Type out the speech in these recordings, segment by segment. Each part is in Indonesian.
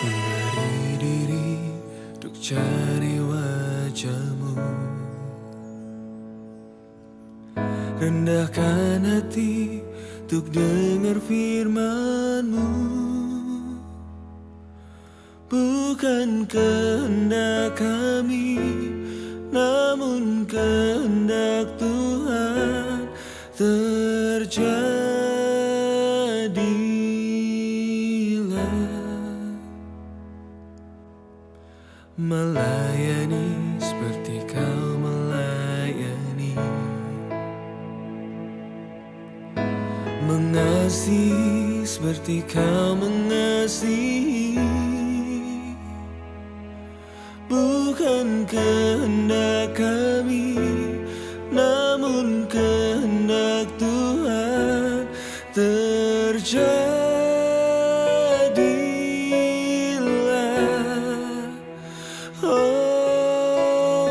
Memberi diri untuk cari wajahmu, rendahkan hati untuk dengar firman-Mu. Bukan kehendak kami, namun kehendak Tuhan terjadilah. Melayani seperti Kau melayani, mengasihi seperti Kau mengasihi. Bukan kehendak kami, namun kehendak Tuhan terjadilah. Oh,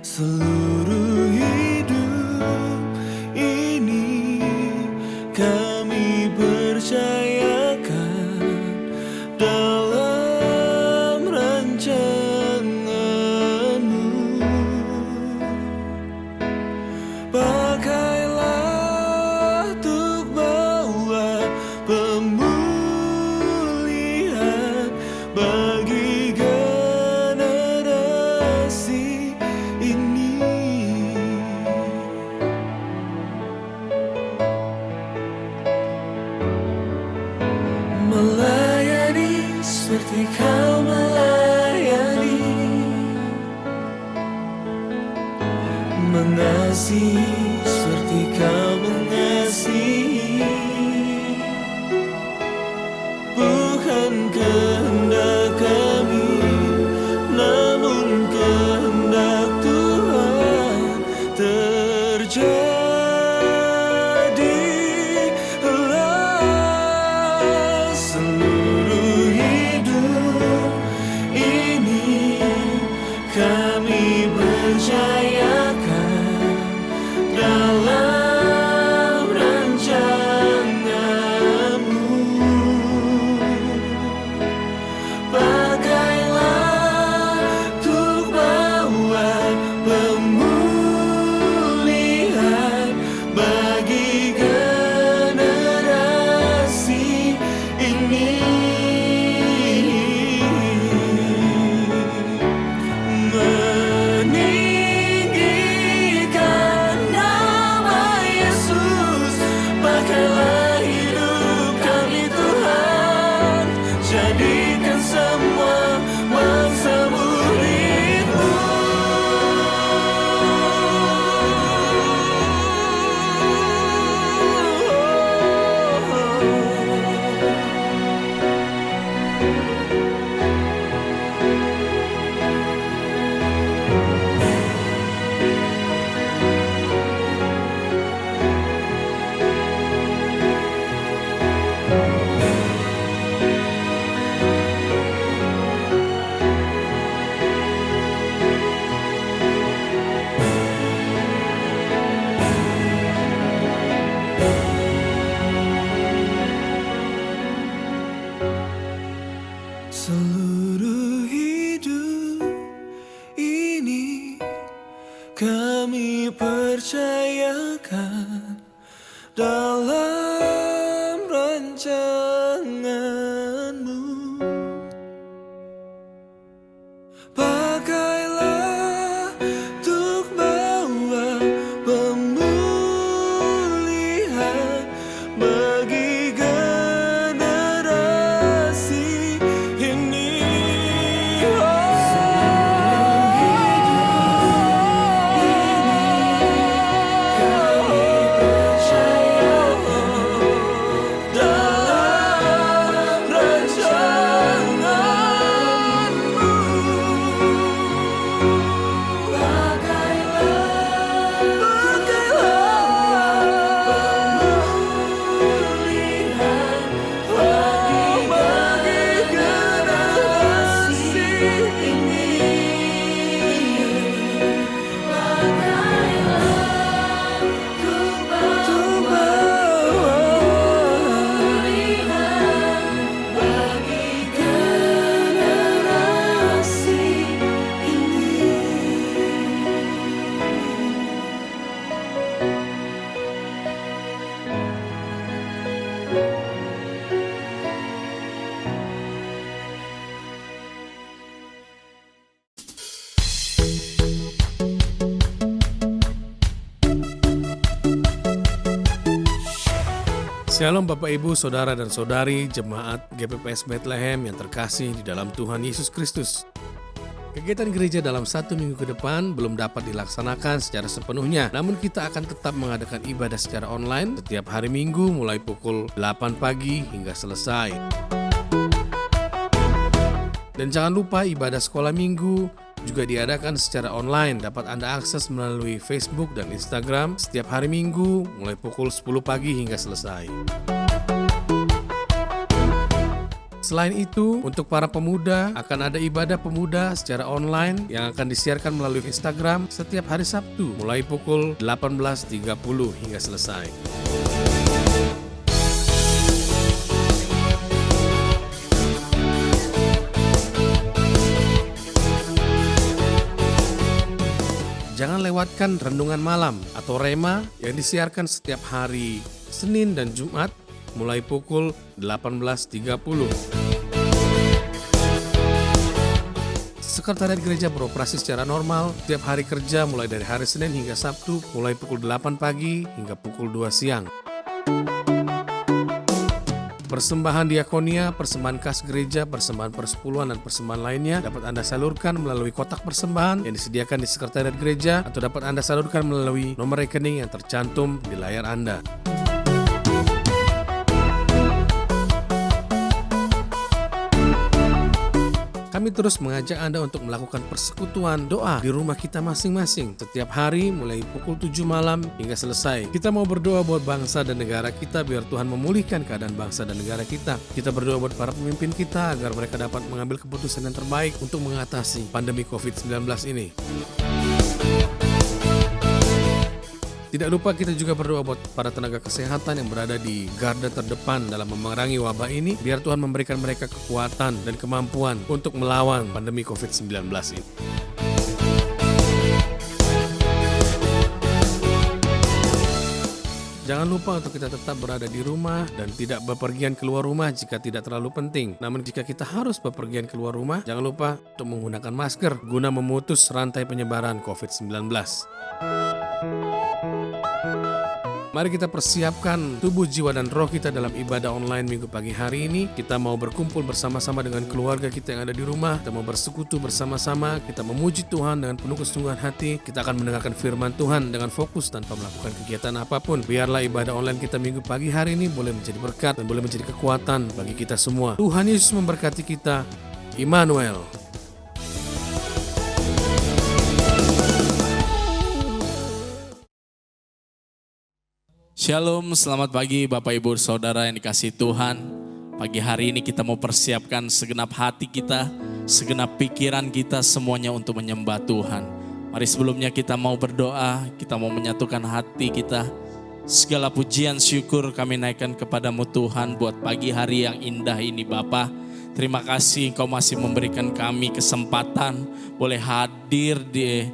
seluruh hidup ini kami percayakan dalam rancangan-Mu. Pakailah untuk bawa pemulihan bagi generasi ini. Melayani seperti Kau melayani, mengasihi seperti Kau mengasihi. Bukan kehendak kami, namun kehendak Tuhan terjadilah. Seluruh hidup ini kami percayakan dalam rancangan-Mu. Pakailah untuk bawa pemulihan bagi generasi ini. Meninggikan nama Yesus, pakailah hidup kami Tuhan, jadikan semua bangsa murid-Mu. Seluruh hidup ini kami percayakan dalam rancangan-Mu. Pakailah untuk bawa pemulihan bagi generasi ini. Kami percaya dalam Shalom Bapak Ibu, Saudara dan Saudari, Jemaat GPPS Bethlehem yang terkasih di dalam Tuhan Yesus Kristus. Kegiatan gereja dalam 1 minggu ke depan belum dapat dilaksanakan secara sepenuhnya, namun kita akan tetap mengadakan ibadah secara online setiap hari Minggu mulai pukul 8 pagi hingga selesai. Dan jangan lupa ibadah sekolah minggu juga diadakan secara online. Dapat Anda akses melalui Facebook dan Instagram setiap hari Minggu mulai pukul 10 pagi hingga selesai. Selain itu, untuk para pemuda akan ada ibadah pemuda secara online yang akan disiarkan melalui Instagram setiap hari Sabtu mulai pukul 18.30 hingga selesai. Jangan lewatkan renungan malam atau rema yang disiarkan setiap hari Senin dan Jumat mulai pukul 18.30. Sekretariat gereja beroperasi secara normal setiap hari kerja mulai dari hari Senin hingga Sabtu mulai pukul 8 pagi hingga pukul 2 siang. Persembahan diakonia, persembahan kas gereja, persembahan persepuluhan, dan persembahan lainnya dapat Anda salurkan melalui kotak persembahan yang disediakan di sekretariat gereja atau dapat Anda salurkan melalui nomor rekening yang tercantum di layar Anda. Kami terus mengajak Anda untuk melakukan persekutuan doa di rumah kita masing-masing setiap hari mulai pukul 7 malam hingga selesai. Kita mau berdoa buat bangsa dan negara kita biar Tuhan memulihkan keadaan bangsa dan negara kita. Kita berdoa buat para pemimpin kita agar mereka dapat mengambil keputusan yang terbaik untuk mengatasi pandemi COVID-19 ini. Tidak lupa kita juga berdoa buat para tenaga kesehatan yang berada di garda terdepan dalam memerangi wabah ini, biar Tuhan memberikan mereka kekuatan dan kemampuan untuk melawan pandemi COVID-19 ini. Jangan lupa untuk kita tetap berada di rumah dan tidak bepergian keluar rumah jika tidak terlalu penting. Namun jika kita harus bepergian keluar rumah, jangan lupa untuk menggunakan masker guna memutus rantai penyebaran COVID-19. Mari kita persiapkan tubuh, jiwa, dan roh kita dalam ibadah online minggu pagi hari ini. Kita mau berkumpul bersama-sama dengan keluarga kita yang ada di rumah. Kita mau bersekutu bersama-sama. Kita memuji Tuhan dengan penuh kesungguhan hati. Kita akan mendengarkan firman Tuhan dengan fokus tanpa melakukan kegiatan apapun. Biarlah ibadah online kita minggu pagi hari ini boleh menjadi berkat dan boleh menjadi kekuatan bagi kita semua. Tuhan Yesus memberkati kita. Immanuel. Shalom, selamat pagi Bapak Ibu Saudara yang dikasihi Tuhan. Pagi hari ini kita mau persiapkan segenap hati kita, segenap pikiran kita semuanya untuk menyembah Tuhan. Mari sebelumnya kita mau berdoa, kita mau menyatukan hati kita. Segala pujian syukur kami naikkan kepadamu Tuhan buat pagi hari yang indah ini Bapa. Terima kasih Engkau masih memberikan kami kesempatan boleh hadir di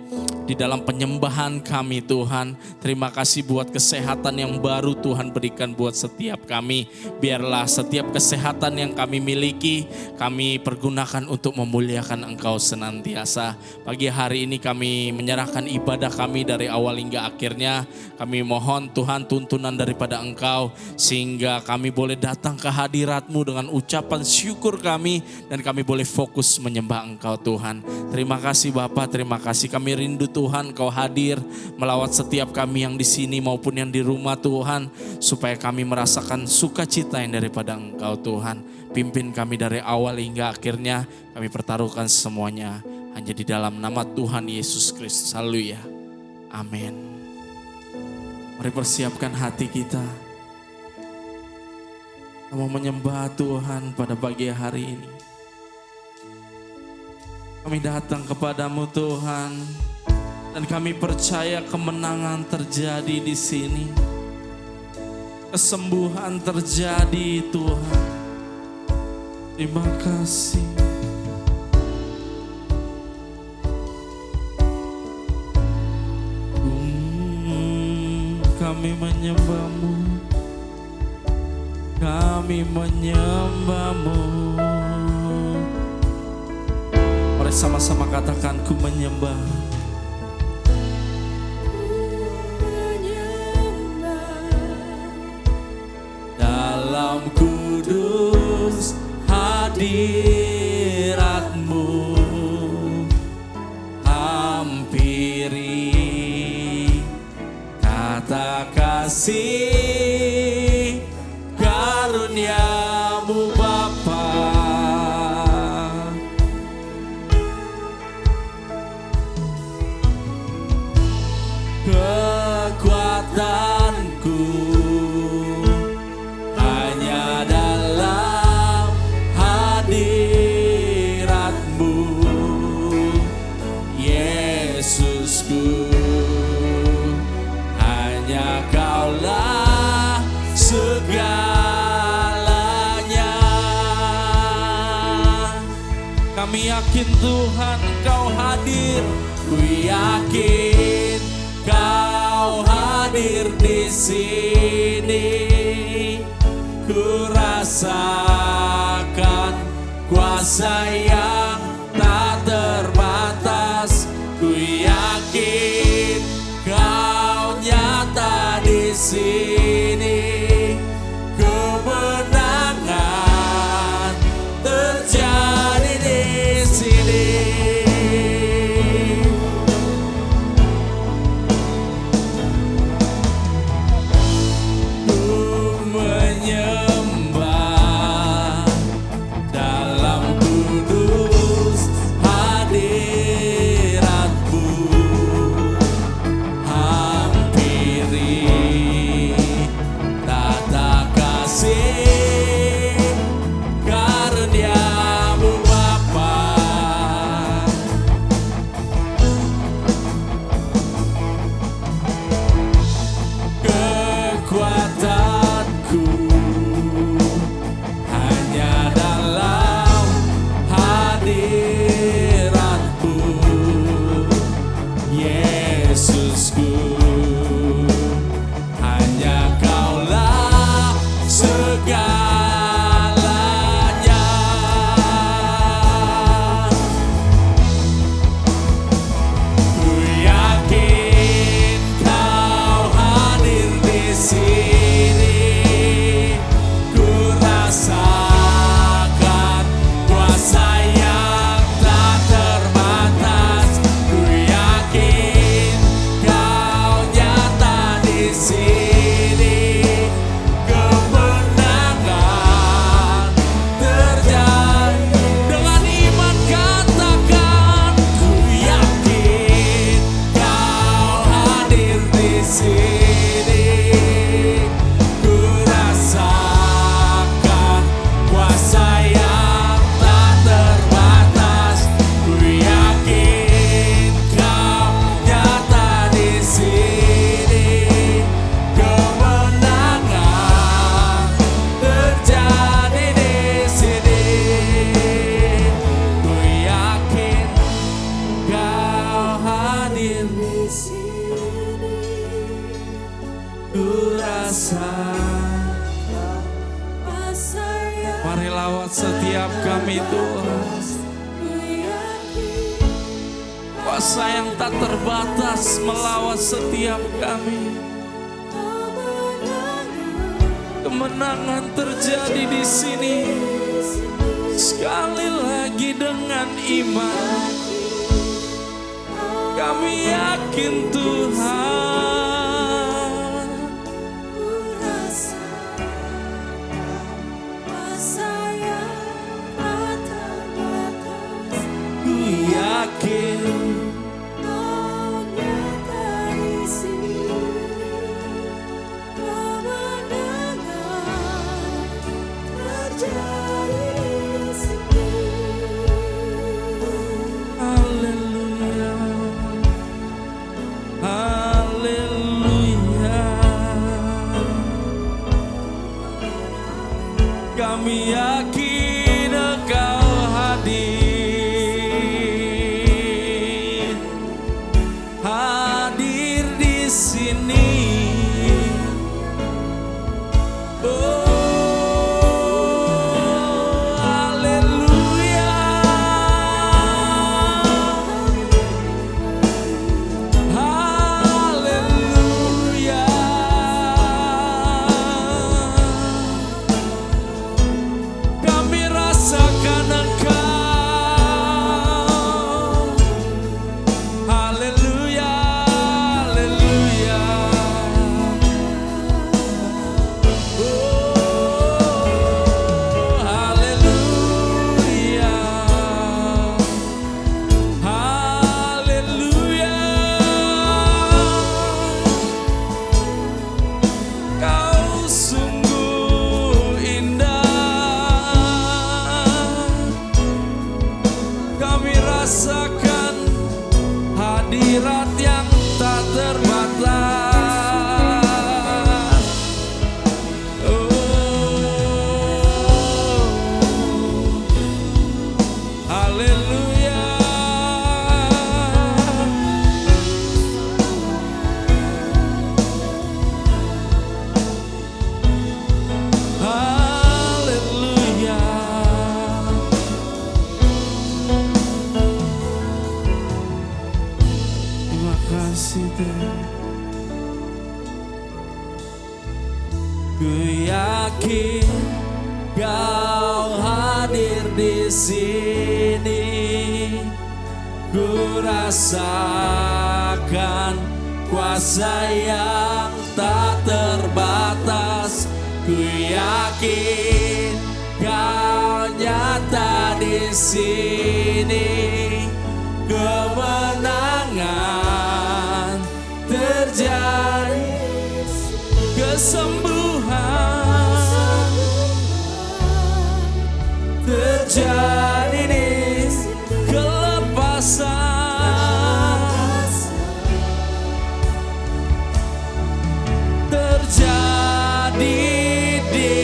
dalam penyembahan kami Tuhan. Terima kasih buat kesehatan yang baru Tuhan berikan buat setiap kami. Biarlah setiap kesehatan yang kami miliki, kami pergunakan untuk memuliakan Engkau senantiasa. Pagi hari ini kami menyerahkan ibadah kami dari awal hingga akhirnya. Kami mohon Tuhan tuntunan daripada Engkau, sehingga kami boleh datang ke hadirat-Mu dengan ucapan syukur kami, dan kami boleh fokus menyembah Engkau Tuhan. Terima kasih Bapa, terima kasih. Kami rindu Tuhan Kau hadir melawat setiap kami yang di sini maupun yang di rumah Tuhan, supaya kami merasakan sukacita yang daripada Engkau Tuhan. Pimpin kami dari awal hingga akhirnya, kami pertaruhkan semuanya hanya di dalam nama Tuhan Yesus Kristus. Haleluya. Amin. Mari persiapkan hati kita. Kita mau menyembah Tuhan pada pagi hari ini. Kami datang kepadamu Tuhan, dan kami percaya kemenangan terjadi di sini. Kesembuhan terjadi Tuhan. Terima kasih. Kami menyembah-Mu. Kami menyembah-Mu. Mari sama-sama katakan, ku menyembah. dalam kudus hadirat-Mu, hampiri kata kasih karunia-Mu Bapa. Kekuatanku hanya dalam hadirat-Mu, Yesusku. Hanya Kaulah segalanya. Kami yakin Tuhan Kau hadir, ku yakin Kau hadir di sini. Ku rasakan kuasa yang tak terbatas. Ku yakin Kau nyata di sini. Kemenangan terjadi di sini. Menyembah dalam kudus hadirat-Mu, hampiri tata kasih karunia-Mu Bapa. Kekuatanku hanya dalam hadirat-Mu, Yesusku. Hanya Kaulah segalanya. Ku yakin Kau hadir di sini. Ku rasakan kuasa yang tak terbatas. Ku yakin Kau nyata di sini. Kemenangan terjadi. Dengan iman katakan, ku yakin Kau hadir di sini. Ku rasakan kuasa yang tak terbatas. Ku yakin Kau nyata di sini. Kemenangan terjadi di sini. Ku yakin Kau hadir di sini. Ku rasakan. Mari lawat setiap kami Tuhan. Kuasa yang tak terbatas melawat setiap kami. Kemenangan terjadi di sini. Sekali lagi dengan iman, kami yakin Tuhan. Ku yakin haleluya, haleluya. Kami yakin Engkau hadir, hadir di sini. Haleluya, haleluya. di sini, ku rasakan kuasa yang tak terbatas. Ku yakin Kau nyata di sini, kemenangan terjadi, kesembuhan terjadi di kelepasan terjadi di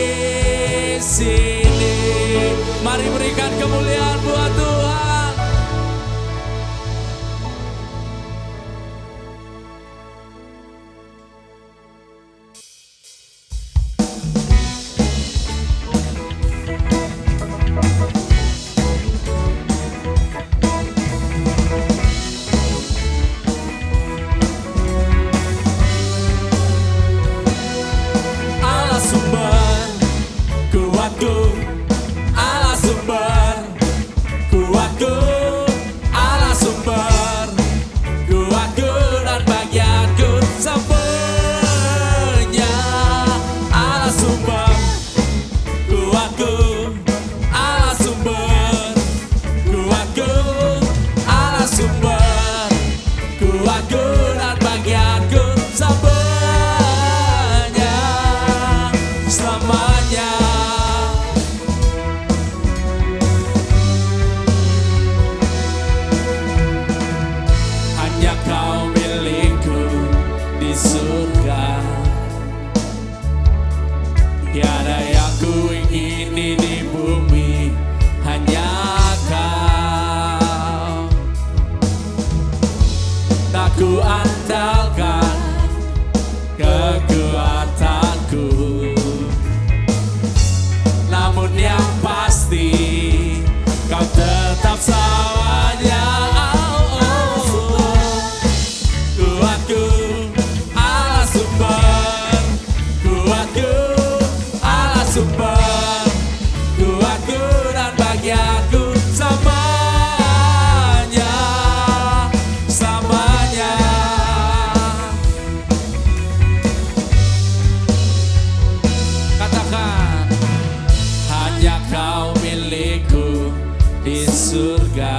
sini. Mari berikan kemuliaan buat Tuhan. Allah sumber kuatku, Allah sumber kuatku, Allah sumber kuatku dan bagianku semuanya. Allah sumber kuatku, Allah sumber kuatku, Allah sumber kuatku dan bagianku semuanya, selamanya. Hanya Kau milikku di surga, tiada yang ku ingini di bumi, hanya Kau. Tak ku andalkan kekuatanku, namun yang pasti Kau tetap selamanya. Kuatku, Allah sumber kuatku, Allah sumber kuatku dan bagianku selamanya, selamanya. Katakan, hanya Kau milikku di surga,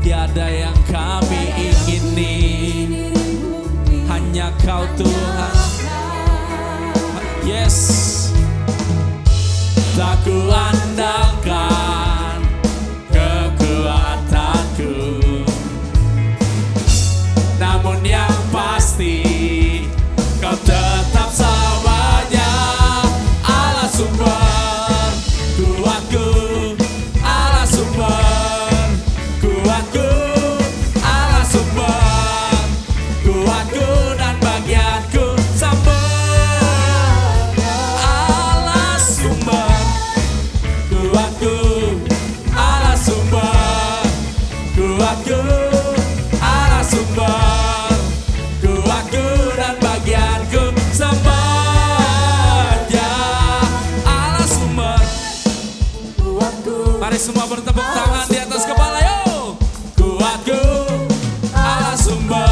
tiada yang kami ingini, hanya Kau Tuhan. Yes, tak ku andalkan kekuatanku, namun yang pasti Kau tetap selamanya. Allah sumber kuatku, Allah sumber kuatku, Allah sumber kuatku dan bagianku semuanya. Allah sumber kuatku, Allah sumber kuatku, Allah sumber kuatku dan bagianku semuanya. Allah sumber kuatku. Mari semua bertepuk tangan di atas kepala, yo. Kuatku, Allah sumber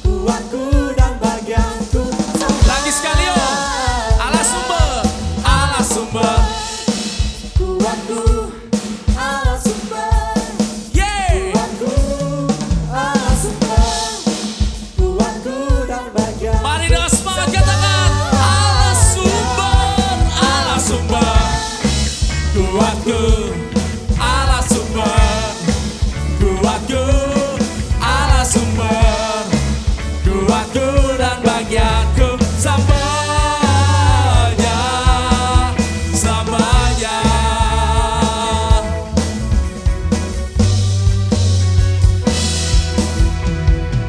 kuatku dan bagianku. Lagi sekali, yo. Allah sumber, Allah sumber kuatku, Allah sumber, yeah. Kuatku, Allah sumber kuatku dan bagianku. Mari dengan semangat katakan, Allah sumber, Allah sumber kuatku, Allah sumber kuatku, Allah sumber kuatku dan bagianku selamanya, selamanya.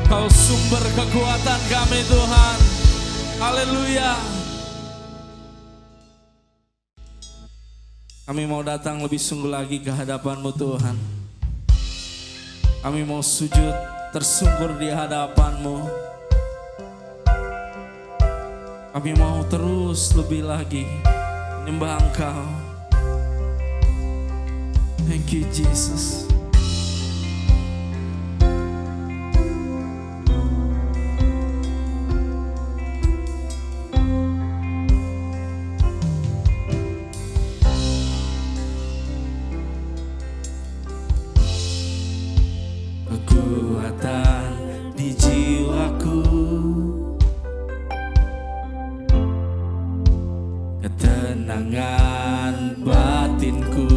Kau sumber kekuatan kami Tuhan. Haleluya. Kami mau datang lebih sungguh lagi ke hadapan-Mu Tuhan. Kami mau sujud tersungkur di hadapan-Mu. Kami mau terus lebih lagi menyembah Engkau. Thank you, Jesus. Kekuatan di jiwaku, ketenangan batinku,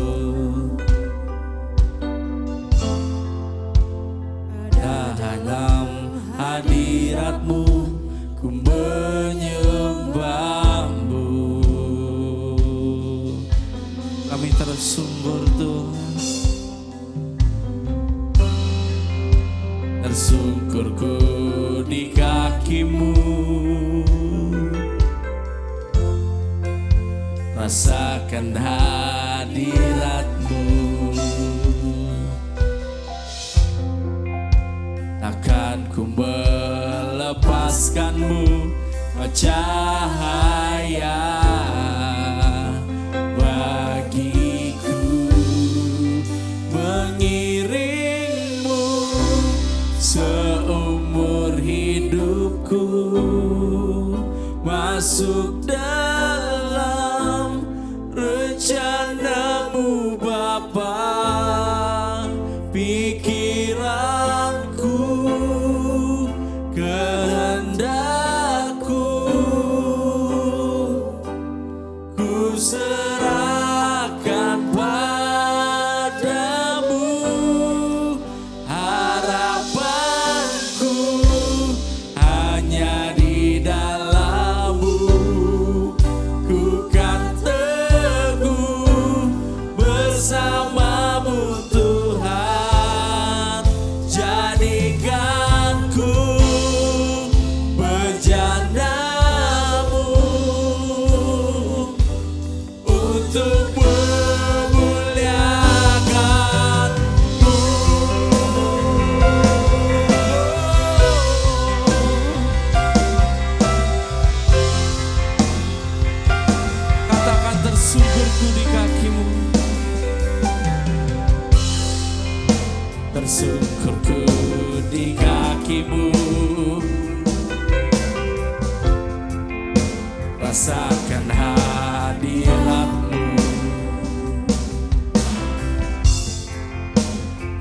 dalam hadiratmu ku menyembahmu. Kami tersungkur Tuhan, tersungkurku di kakimu, rasakan hadiratmu. Takkan ku melepaskanmu, kau cahaya bagiku, mengiringmu seumur hidupku, masuk dalam rencanamu Bapa. Pikiranku, kehendakku, ku serahkan padamu. Harapanku hanya di dalam-Mu, ku kan teguh bersama-Mu Tuhan. Jadikan ku bejanamu untuk memuliakan-Mu. Katakan tersungkurku di kakimu, tersungkurku di kakimu, rasakan hadiratmu.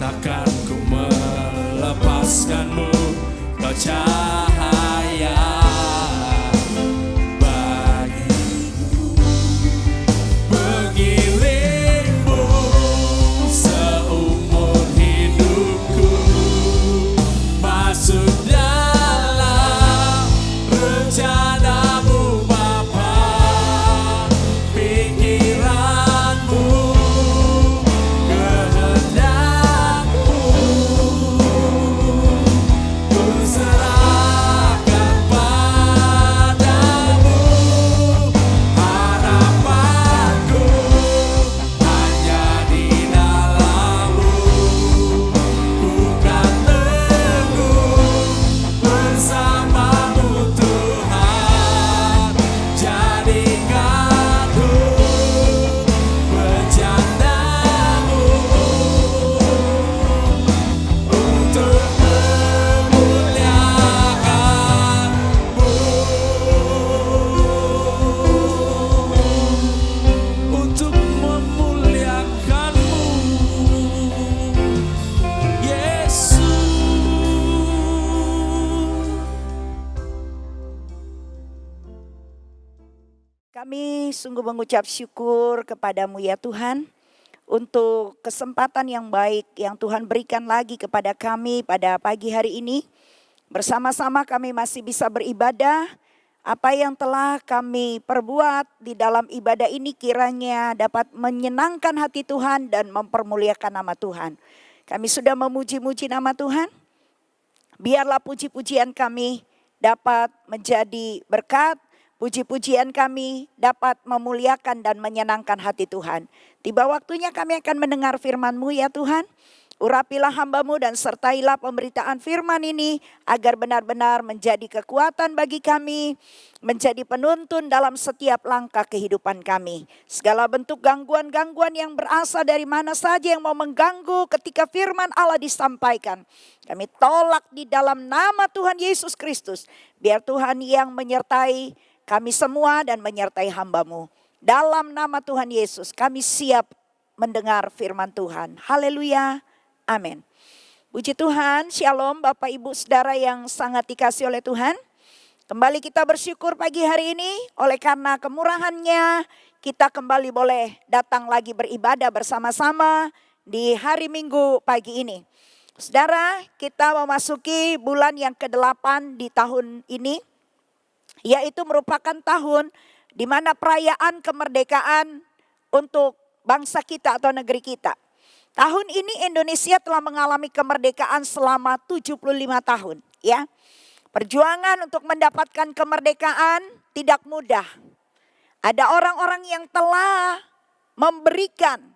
Takkan ku melepaskanmu, kau cahaya bagiku, mengiringmu seumur hidupku, masuk dalam rencana-Mu Bapa. Pikiran-Mu, kehendak-Mu, ku serahkan padamu. Harapanku hanya di dalam-Mu, ku kan teguh bersama-Mu Tuhan. Jadikan ku bejana-Mu untuk memuliakan-Mu, untuk memuliakan-Mu, Yesus. Kami sungguh mengucap syukur kepadamu ya Tuhan, untuk kesempatan yang baik yang Tuhan berikan lagi kepada kami pada pagi hari ini. Bersama-sama kami masih bisa beribadah. Apa yang telah kami perbuat di dalam ibadah ini kiranya dapat menyenangkan hati Tuhan dan mempermuliakan nama Tuhan. Kami sudah memuji-muji nama Tuhan. Biarlah puji-pujian kami dapat menjadi berkat. Puji-pujian kami dapat memuliakan dan menyenangkan hati Tuhan. Tiba waktunya kami akan mendengar firman-Mu ya Tuhan. Urapilah hamba-Mu dan sertailah pemberitaan firman ini agar benar-benar menjadi kekuatan bagi kami, menjadi penuntun dalam setiap langkah kehidupan kami. Segala bentuk gangguan-gangguan yang berasal dari mana saja yang mau mengganggu ketika firman Allah disampaikan, kami tolak di dalam nama Tuhan Yesus Kristus. Biar Tuhan yang menyertai kami semua dan menyertai hamba-Mu. Dalam nama Tuhan Yesus kami siap mendengar firman Tuhan. Haleluya. Amin. Puji Tuhan, shalom Bapak Ibu Saudara yang sangat dikasih oleh Tuhan. Kembali kita bersyukur pagi hari ini oleh karena kemurahan-Nya kita kembali boleh datang lagi beribadah bersama-sama di hari Minggu pagi ini. Saudara, kita memasuki bulan yang ke-8 di tahun ini, yaitu merupakan tahun di mana perayaan kemerdekaan untuk bangsa kita atau negeri kita. Tahun ini Indonesia telah mengalami kemerdekaan selama 75 tahun, ya. Perjuangan untuk mendapatkan kemerdekaan tidak mudah. Ada orang-orang yang telah memberikan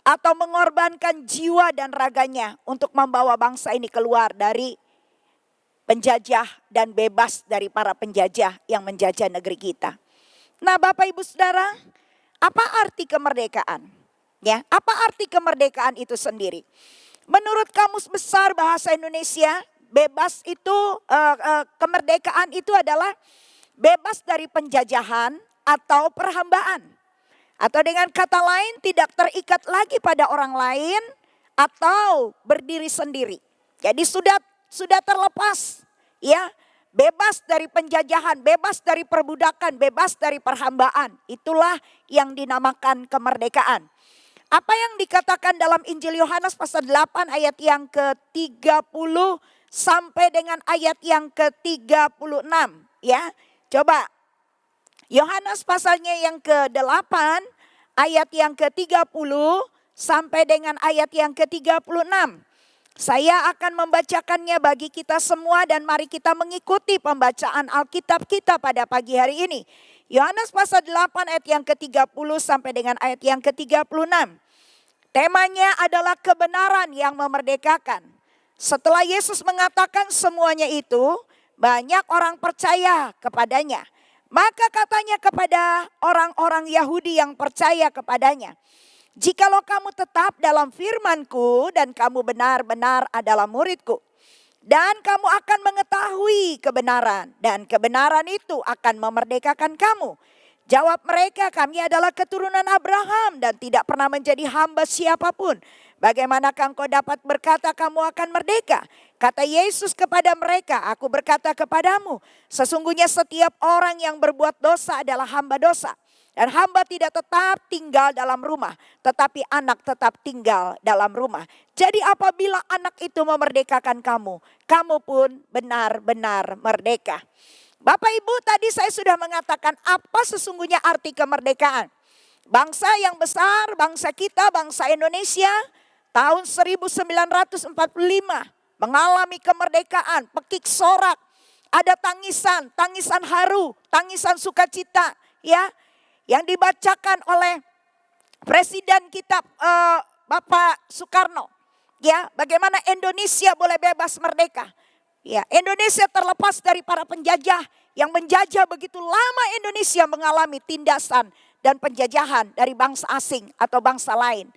atau mengorbankan jiwa dan raganya untuk membawa bangsa ini keluar dari penjajah dan bebas dari para penjajah yang menjajah negeri kita. Nah, Bapak Ibu Saudara, apa arti kemerdekaan? Ya, apa arti kemerdekaan itu sendiri? Menurut Kamus Besar Bahasa Indonesia, bebas itu kemerdekaan itu adalah bebas dari penjajahan atau perhambaan. Atau dengan kata lain tidak terikat lagi pada orang lain atau berdiri sendiri. Jadi sudah terlepas, ya, bebas dari penjajahan, bebas dari perbudakan, bebas dari perhambaan. Itulah yang dinamakan kemerdekaan. Apa yang dikatakan dalam Injil Yohanes pasal 8 ayat yang ke-30 sampai dengan ayat yang ke-36, ya. Coba Yohanes pasalnya yang ke-8 ayat yang ke-30 sampai dengan ayat yang ke-36. Saya akan membacakannya bagi kita semua dan mari kita mengikuti pembacaan Alkitab kita pada pagi hari ini. Yohanes pasal 8 ayat yang ke-30 sampai dengan ayat yang ke-36. Temanya adalah kebenaran yang memerdekakan. Setelah Yesus mengatakan semuanya itu, banyak orang percaya kepadanya. Maka katanya kepada orang-orang Yahudi yang percaya kepadanya, "Jikalau kamu tetap dalam firman-Ku dan kamu benar-benar adalah murid-Ku, dan kamu akan mengetahui kebenaran, dan kebenaran itu akan memerdekakan kamu." Jawab mereka, "Kami adalah keturunan Abraham dan tidak pernah menjadi hamba siapapun. Bagaimanakah engkau dapat berkata kamu akan merdeka?" Kata Yesus kepada mereka, "Aku berkata kepadamu, sesungguhnya setiap orang yang berbuat dosa adalah hamba dosa. Dan hamba tidak tetap tinggal dalam rumah, tetapi anak tetap tinggal dalam rumah. Jadi apabila anak itu memerdekakan kamu, kamu pun benar-benar merdeka." Bapak Ibu, tadi saya sudah mengatakan apa sesungguhnya arti kemerdekaan. Bangsa yang besar, bangsa kita, bangsa Indonesia tahun 1945 mengalami kemerdekaan, pekik sorak, ada tangisan, tangisan haru, tangisan sukacita, ya, yang dibacakan oleh Presiden kita Bapak Soekarno, ya, bagaimana Indonesia boleh bebas merdeka. Ya, Indonesia terlepas dari para penjajah yang menjajah begitu lama. Indonesia mengalami tindasan dan penjajahan dari bangsa asing atau bangsa lain.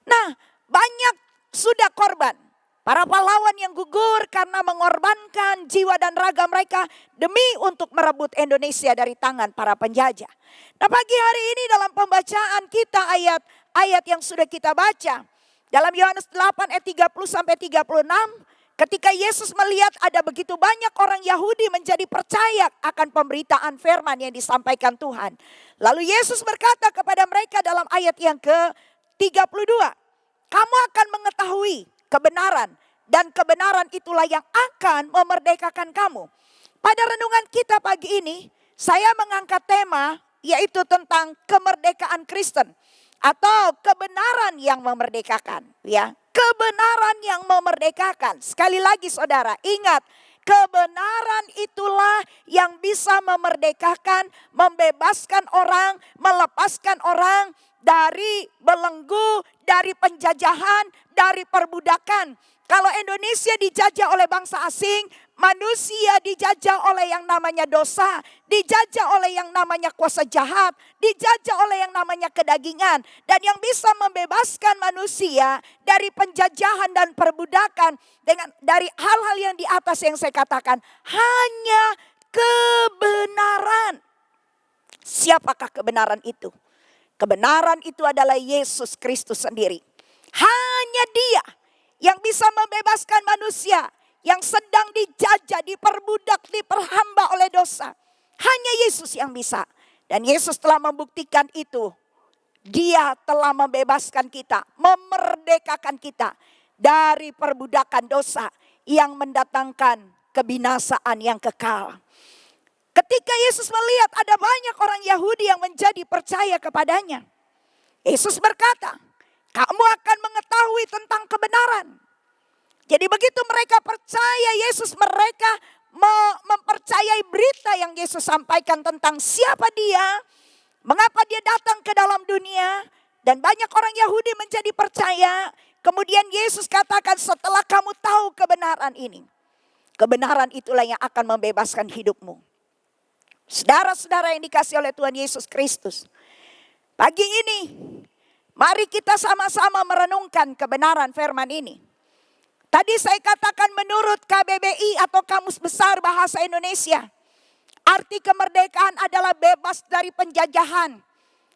Nah, banyak sudah korban. Para pahlawan yang gugur karena mengorbankan jiwa dan raga mereka demi untuk merebut Indonesia dari tangan para penjajah. Nah, pagi hari ini dalam pembacaan kita ayat-ayat yang sudah kita baca. Dalam Yohanes 8 ayat 30 sampai 36. Ketika Yesus melihat ada begitu banyak orang Yahudi menjadi percaya akan pemberitaan firman yang disampaikan Tuhan. Lalu Yesus berkata kepada mereka dalam ayat yang ke-32. "Kamu akan mengetahui kebenaran dan kebenaran itulah yang akan memerdekakan kamu." Pada renungan kita pagi ini, saya mengangkat tema yaitu tentang kemerdekaan Kristen atau kebenaran yang memerdekakan, ya. Kebenaran yang memerdekakan. Sekali lagi saudara, ingat, kebenaran itulah yang bisa memerdekakan, membebaskan orang, melepaskan orang dari belenggu, dari penjajahan, dari perbudakan. Kalau Indonesia dijajah oleh bangsa asing, manusia dijajah oleh yang namanya dosa, dijajah oleh yang namanya kuasa jahat, dijajah oleh yang namanya kedagingan. Dan yang bisa membebaskan manusia dari penjajahan dan perbudakan dari hal-hal yang di atas yang saya katakan, hanya kebenaran. Siapakah kebenaran itu? Kebenaran itu adalah Yesus Kristus sendiri. Hanya Dia yang bisa membebaskan manusia yang sedang dijajah, diperbudak, diperhamba oleh dosa. Hanya Yesus yang bisa. Dan Yesus telah membuktikan itu. Dia telah membebaskan kita, memerdekakan kita dari perbudakan dosa yang mendatangkan kebinasaan yang kekal. Ketika Yesus melihat ada banyak orang Yahudi yang menjadi percaya kepadanya, Yesus berkata, kamu akan mengetahui tentang kebenaran. Jadi begitu mereka percaya Yesus, mereka mempercayai berita yang Yesus sampaikan tentang siapa Dia, mengapa Dia datang ke dalam dunia, dan banyak orang Yahudi menjadi percaya. Kemudian Yesus katakan, setelah kamu tahu kebenaran ini, kebenaran itulah yang akan membebaskan hidupmu. Saudara-saudara yang dikasihi oleh Tuhan Yesus Kristus, pagi ini mari kita sama-sama merenungkan kebenaran firman ini. Tadi saya katakan menurut KBBI atau Kamus Besar Bahasa Indonesia, arti kemerdekaan adalah bebas dari penjajahan,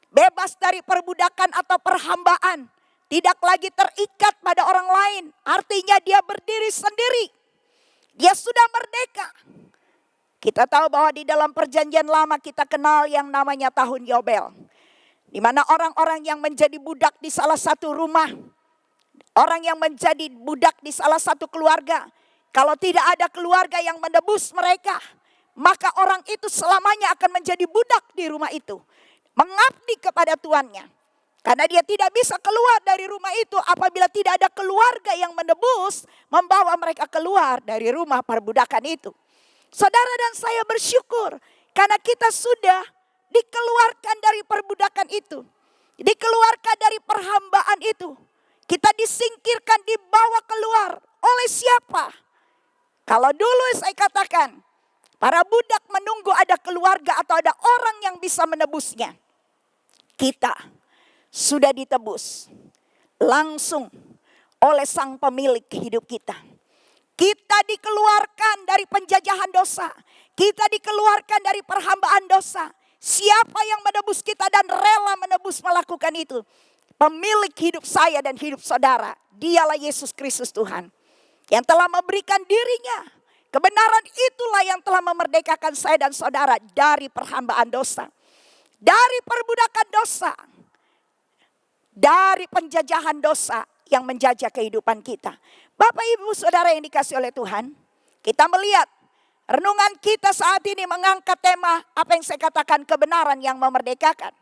bebas dari perbudakan atau perhambaan, tidak lagi terikat pada orang lain. Artinya dia berdiri sendiri, dia sudah merdeka. Kita tahu bahwa di dalam perjanjian lama kita kenal yang namanya tahun Yobel, di mana orang-orang yang menjadi budak di salah satu rumah, orang yang menjadi budak di salah satu keluarga, kalau tidak ada keluarga yang menebus mereka, maka orang itu selamanya akan menjadi budak di rumah itu, mengabdi kepada tuannya. Karena dia tidak bisa keluar dari rumah itu apabila tidak ada keluarga yang menebus, membawa mereka keluar dari rumah perbudakan itu. Saudara dan saya bersyukur karena kita sudah dikeluarkan dari perbudakan itu, dikeluarkan dari perhambaan itu. Kita disingkirkan, dibawa keluar oleh siapa? Kalau dulu saya katakan, para budak menunggu ada keluarga atau ada orang yang bisa menebusnya. Kita sudah ditebus langsung oleh Sang Pemilik hidup kita. Kita dikeluarkan dari penjajahan dosa. Kita dikeluarkan dari perhambaan dosa. Siapa yang menebus kita dan rela menebus melakukan itu? Pemilik hidup saya dan hidup saudara. Dialah Yesus Kristus Tuhan. Yang telah memberikan dirinya. Kebenaran itulah yang telah memerdekakan saya dan saudara dari perhambaan dosa. Dari perbudakan dosa. Dari penjajahan dosa yang menjajah kehidupan kita. Bapak Ibu Saudara yang dikasihi oleh Tuhan, kita melihat renungan kita saat ini mengangkat tema apa yang saya katakan kebenaran yang memerdekakan.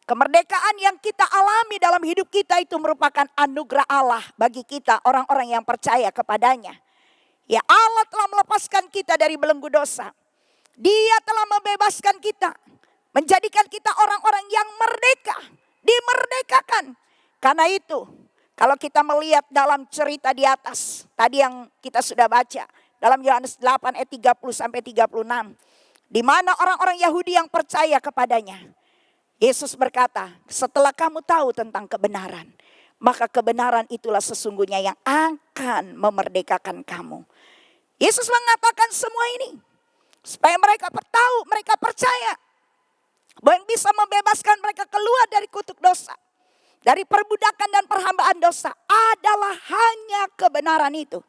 Kemerdekaan yang kita alami dalam hidup kita itu merupakan anugerah Allah bagi kita orang-orang yang percaya kepadanya. Ya, Allah telah melepaskan kita dari belenggu dosa. Dia telah membebaskan kita, menjadikan kita orang-orang yang merdeka, dimerdekakan. Karena itu, kalau kita melihat dalam cerita di atas, tadi yang kita sudah baca, dalam Yohanes 8 ayat 30 sampai 36, di mana orang-orang Yahudi yang percaya kepadanya, Yesus berkata, setelah kamu tahu tentang kebenaran, maka kebenaran itulah sesungguhnya yang akan memerdekakan kamu. Yesus mengatakan semua ini, supaya mereka tahu, mereka percaya, bahwa yang bisa membebaskan mereka keluar dari kutuk dosa, dari perbudakan dan perhambaan dosa adalah hanya kebenaran itu.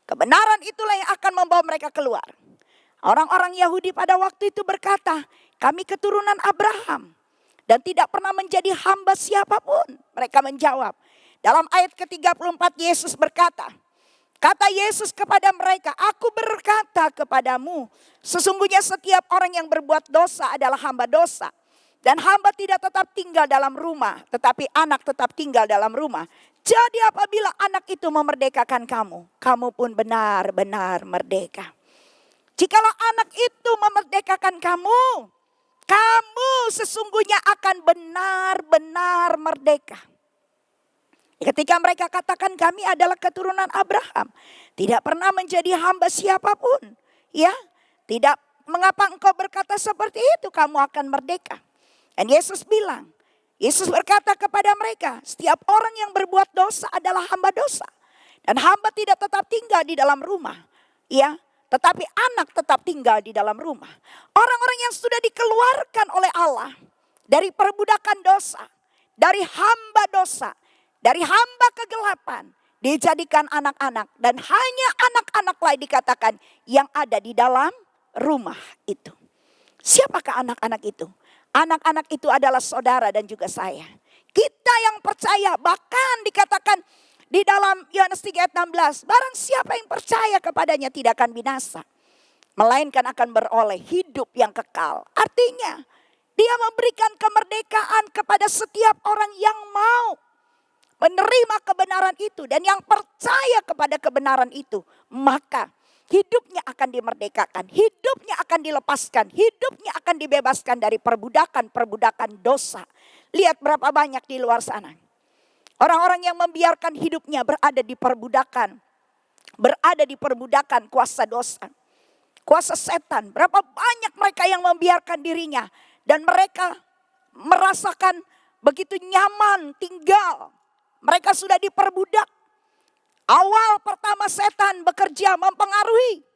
Kebenaran itulah yang akan membawa mereka keluar. Orang-orang Yahudi pada waktu itu berkata, kami keturunan Abraham dan tidak pernah menjadi hamba siapapun. Mereka menjawab. Dalam ayat ke-34 Yesus berkata, kata Yesus kepada mereka, aku berkata kepadamu, sesungguhnya setiap orang yang berbuat dosa adalah hamba dosa. Dan hamba tidak tetap tinggal dalam rumah, tetapi anak tetap tinggal dalam rumah. Jadi apabila anak itu memerdekakan kamu, kamu pun benar-benar merdeka. Jikalau anak itu memerdekakan kamu, kamu sesungguhnya akan benar-benar merdeka. Ketika mereka katakan kami adalah keturunan Abraham, tidak pernah menjadi hamba siapapun, ya, tidak, mengapa engkau berkata seperti itu, kamu akan merdeka. Dan Yesus bilang, Yesus berkata kepada mereka, setiap orang yang berbuat dosa adalah hamba dosa. Dan hamba tidak tetap tinggal di dalam rumah, ya, tetapi anak tetap tinggal di dalam rumah. Orang-orang yang sudah dikeluarkan oleh Allah dari perbudakan dosa, dari hamba dosa, dari hamba kegelapan, dijadikan anak-anak. Dan hanya anak-anaklah dikatakan yang ada di dalam rumah itu. Siapakah anak-anak itu? Anak-anak itu adalah saudara dan juga saya. Kita yang percaya, bahkan dikatakan di dalam Yohanes 3 ayat 16, barang siapa yang percaya kepadanya tidak akan binasa, melainkan akan beroleh hidup yang kekal. Artinya, dia memberikan kemerdekaan kepada setiap orang yang mau menerima kebenaran itu dan yang percaya kepada kebenaran itu, maka hidupnya akan dimerdekakan, hidupnya akan dilepaskan, hidupnya akan dibebaskan dari perbudakan-perbudakan dosa. Lihat berapa banyak di luar sana orang-orang yang membiarkan hidupnya berada di perbudakan kuasa dosa, kuasa setan. Berapa banyak mereka yang membiarkan dirinya dan mereka merasakan begitu nyaman tinggal. Mereka sudah diperbudak. Awal pertama setan bekerja mempengaruhi.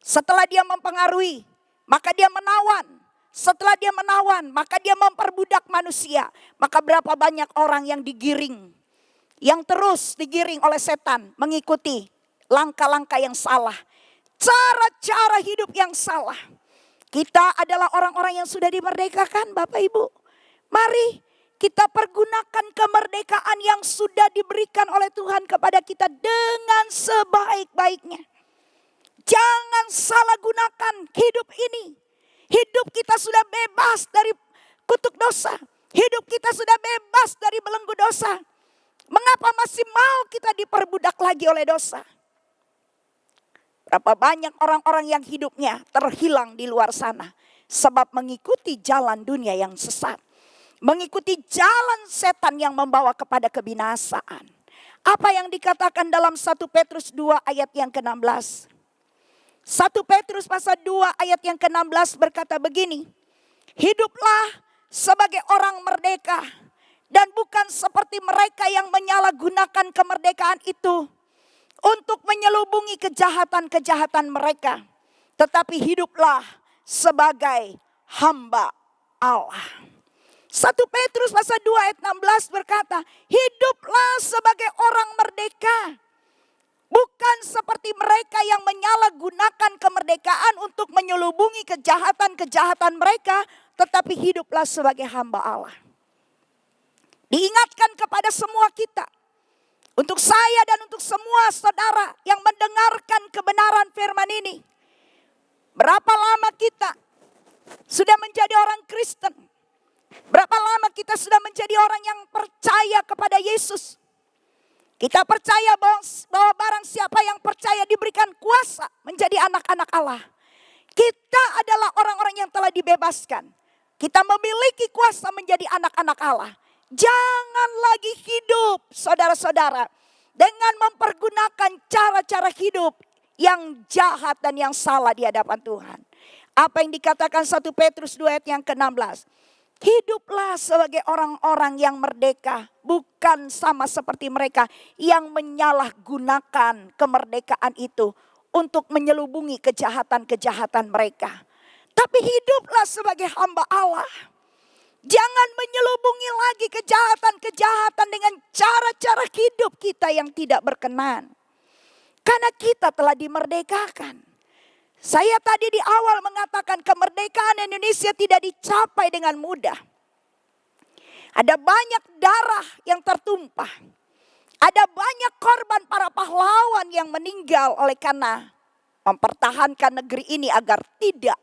Setelah dia mempengaruhi, maka dia menawan. Setelah dia menawan, maka dia memperbudak manusia. Maka berapa banyak orang yang digiring, yang terus digiring oleh setan, mengikuti langkah-langkah yang salah, cara-cara hidup yang salah. Kita adalah orang-orang yang sudah dimerdekakan, Bapak Ibu. Mari kita pergunakan kemerdekaan yang sudah diberikan oleh Tuhan kepada kita dengan sebaik-baiknya. Jangan salah gunakan hidup ini. Hidup kita sudah bebas dari kutuk dosa. Hidup kita sudah bebas dari belenggu dosa. Mengapa masih mau kita diperbudak lagi oleh dosa? Berapa banyak orang-orang yang hidupnya terhilang di luar sana. Sebab mengikuti jalan dunia yang sesat. Mengikuti jalan setan yang membawa kepada kebinasaan. Apa yang dikatakan dalam 1 Petrus 2 ayat yang ke-16? 1 Petrus pasal 2 ayat yang ke-16 berkata begini. Hiduplah sebagai orang merdeka dan bukan seperti mereka yang menyalahgunakan kemerdekaan itu untuk menyelubungi kejahatan-kejahatan mereka. Tetapi hiduplah sebagai hamba Allah. 1 Petrus pasal 2 ayat 16 berkata, hiduplah sebagai orang merdeka. Bukan seperti mereka yang menyalahgunakan kemerdekaan untuk menyelubungi kejahatan-kejahatan mereka, tetapi hiduplah sebagai hamba Allah. Diingatkan kepada semua kita, untuk saya dan untuk semua saudara yang mendengarkan kebenaran firman ini. Berapa lama kita sudah menjadi orang Kristen? Berapa lama kita sudah menjadi orang yang percaya kepada Yesus? Kita percaya bahwa barang siapa yang percaya diberikan kuasa menjadi anak-anak Allah. Kita adalah orang-orang yang telah dibebaskan. Kita memiliki kuasa menjadi anak-anak Allah. Jangan lagi hidup, saudara-saudara, dengan mempergunakan cara-cara hidup yang jahat dan yang salah di hadapan Tuhan. Apa yang dikatakan 1 Petrus 2 ayat yang ke-16. Hiduplah sebagai orang-orang yang merdeka, bukan sama seperti mereka yang menyalahgunakan kemerdekaan itu untuk menyelubungi kejahatan-kejahatan mereka. Tapi hiduplah sebagai hamba Allah. Jangan menyelubungi lagi kejahatan-kejahatan dengan cara-cara hidup kita yang tidak berkenan. Karena kita telah dimerdekakan. Saya tadi di awal mengatakan kemerdekaan Indonesia tidak dicapai dengan mudah. Ada banyak darah yang tertumpah. Ada banyak korban para pahlawan yang meninggal oleh karena mempertahankan negeri ini agar tidak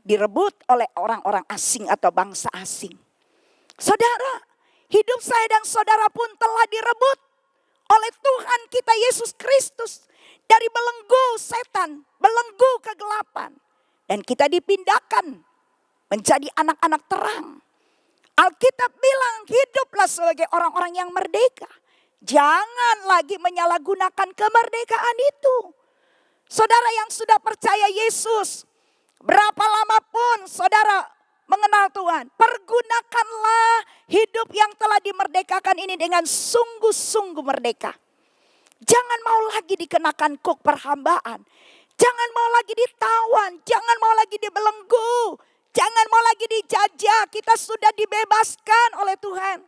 direbut oleh orang-orang asing atau bangsa asing. Saudara, hidup saya dan saudara pun telah direbut oleh Tuhan kita Yesus Kristus. Dari belenggu setan, belenggu kegelapan. Dan kita dipindahkan menjadi anak-anak terang. Alkitab bilang hiduplah sebagai orang-orang yang merdeka. Jangan lagi menyalahgunakan kemerdekaan itu. Saudara yang sudah percaya Yesus, berapa lama pun saudara mengenal Tuhan, pergunakanlah hidup yang telah dimerdekakan ini dengan sungguh-sungguh merdeka. Jangan mau lagi dikenakan kuk perhambaan. Jangan mau lagi ditawan, jangan mau lagi dibelenggu, jangan mau lagi dijajah. Kita sudah dibebaskan oleh Tuhan.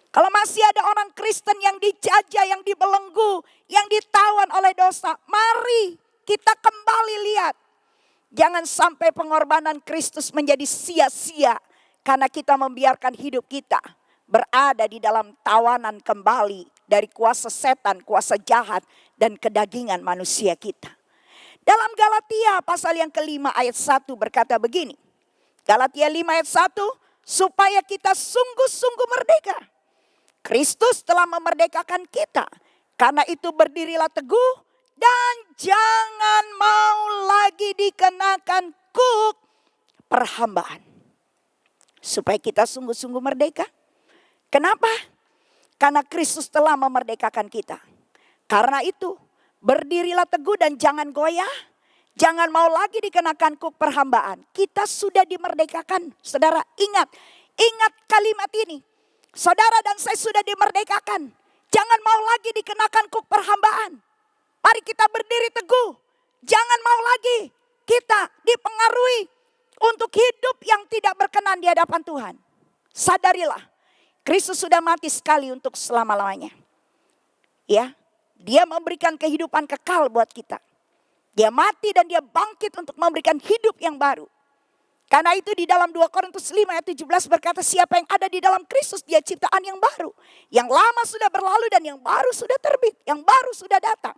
Kalau masih ada orang Kristen yang dijajah, yang dibelenggu, yang ditawan oleh dosa, mari kita kembali lihat. Jangan sampai pengorbanan Kristus menjadi sia-sia karena kita membiarkan hidup kita berada di dalam tawanan kembali dari kuasa setan, kuasa jahat, dan kedagingan manusia kita. Dalam Galatia pasal yang kelima ayat 1 berkata begini. Galatia 5 ayat 1, supaya kita sungguh-sungguh merdeka. Kristus telah memerdekakan kita. Karena itu berdirilah teguh dan jangan mau lagi dikenakan kuk perhambaan. Supaya kita sungguh-sungguh merdeka. Kenapa? Karena Kristus telah memerdekakan kita. Karena itu berdirilah teguh dan jangan goyah. Jangan mau lagi dikenakan kuk perhambaan. Kita sudah dimerdekakan. Saudara ingat kalimat ini. Saudara dan saya sudah dimerdekakan. Jangan mau lagi dikenakan kuk perhambaan. Mari kita berdiri teguh. Jangan mau lagi kita dipengaruhi untuk hidup yang tidak berkenan di hadapan Tuhan. Sadarilah, Kristus sudah mati sekali untuk selama-lamanya. Ya, Dia memberikan kehidupan kekal buat kita. Dia mati dan Dia bangkit untuk memberikan hidup yang baru. Karena itu di dalam 2 Korintus 5 ayat 17 berkata, siapa yang ada di dalam Kristus dia ciptaan yang baru. Yang lama sudah berlalu dan yang baru sudah terbit. Yang baru sudah datang.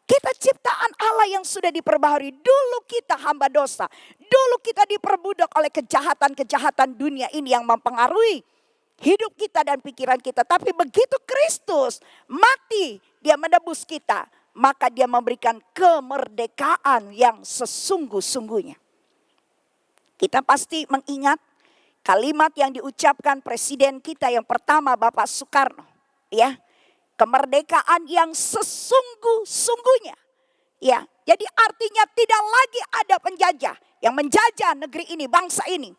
Kita ciptaan Allah yang sudah diperbaharui. Dulu kita hamba dosa. Dulu kita diperbudak oleh kejahatan-kejahatan dunia ini yang mempengaruhi hidup kita dan pikiran kita. Tapi begitu Kristus mati, Dia menebus kita. Maka Dia memberikan kemerdekaan yang sesungguh-sungguhnya. Kita pasti mengingat kalimat yang diucapkan presiden kita yang pertama, Bapak Soekarno. Ya, kemerdekaan yang sesungguh-sungguhnya. Ya, jadi artinya tidak lagi ada penjajah yang menjajah negeri ini, bangsa ini.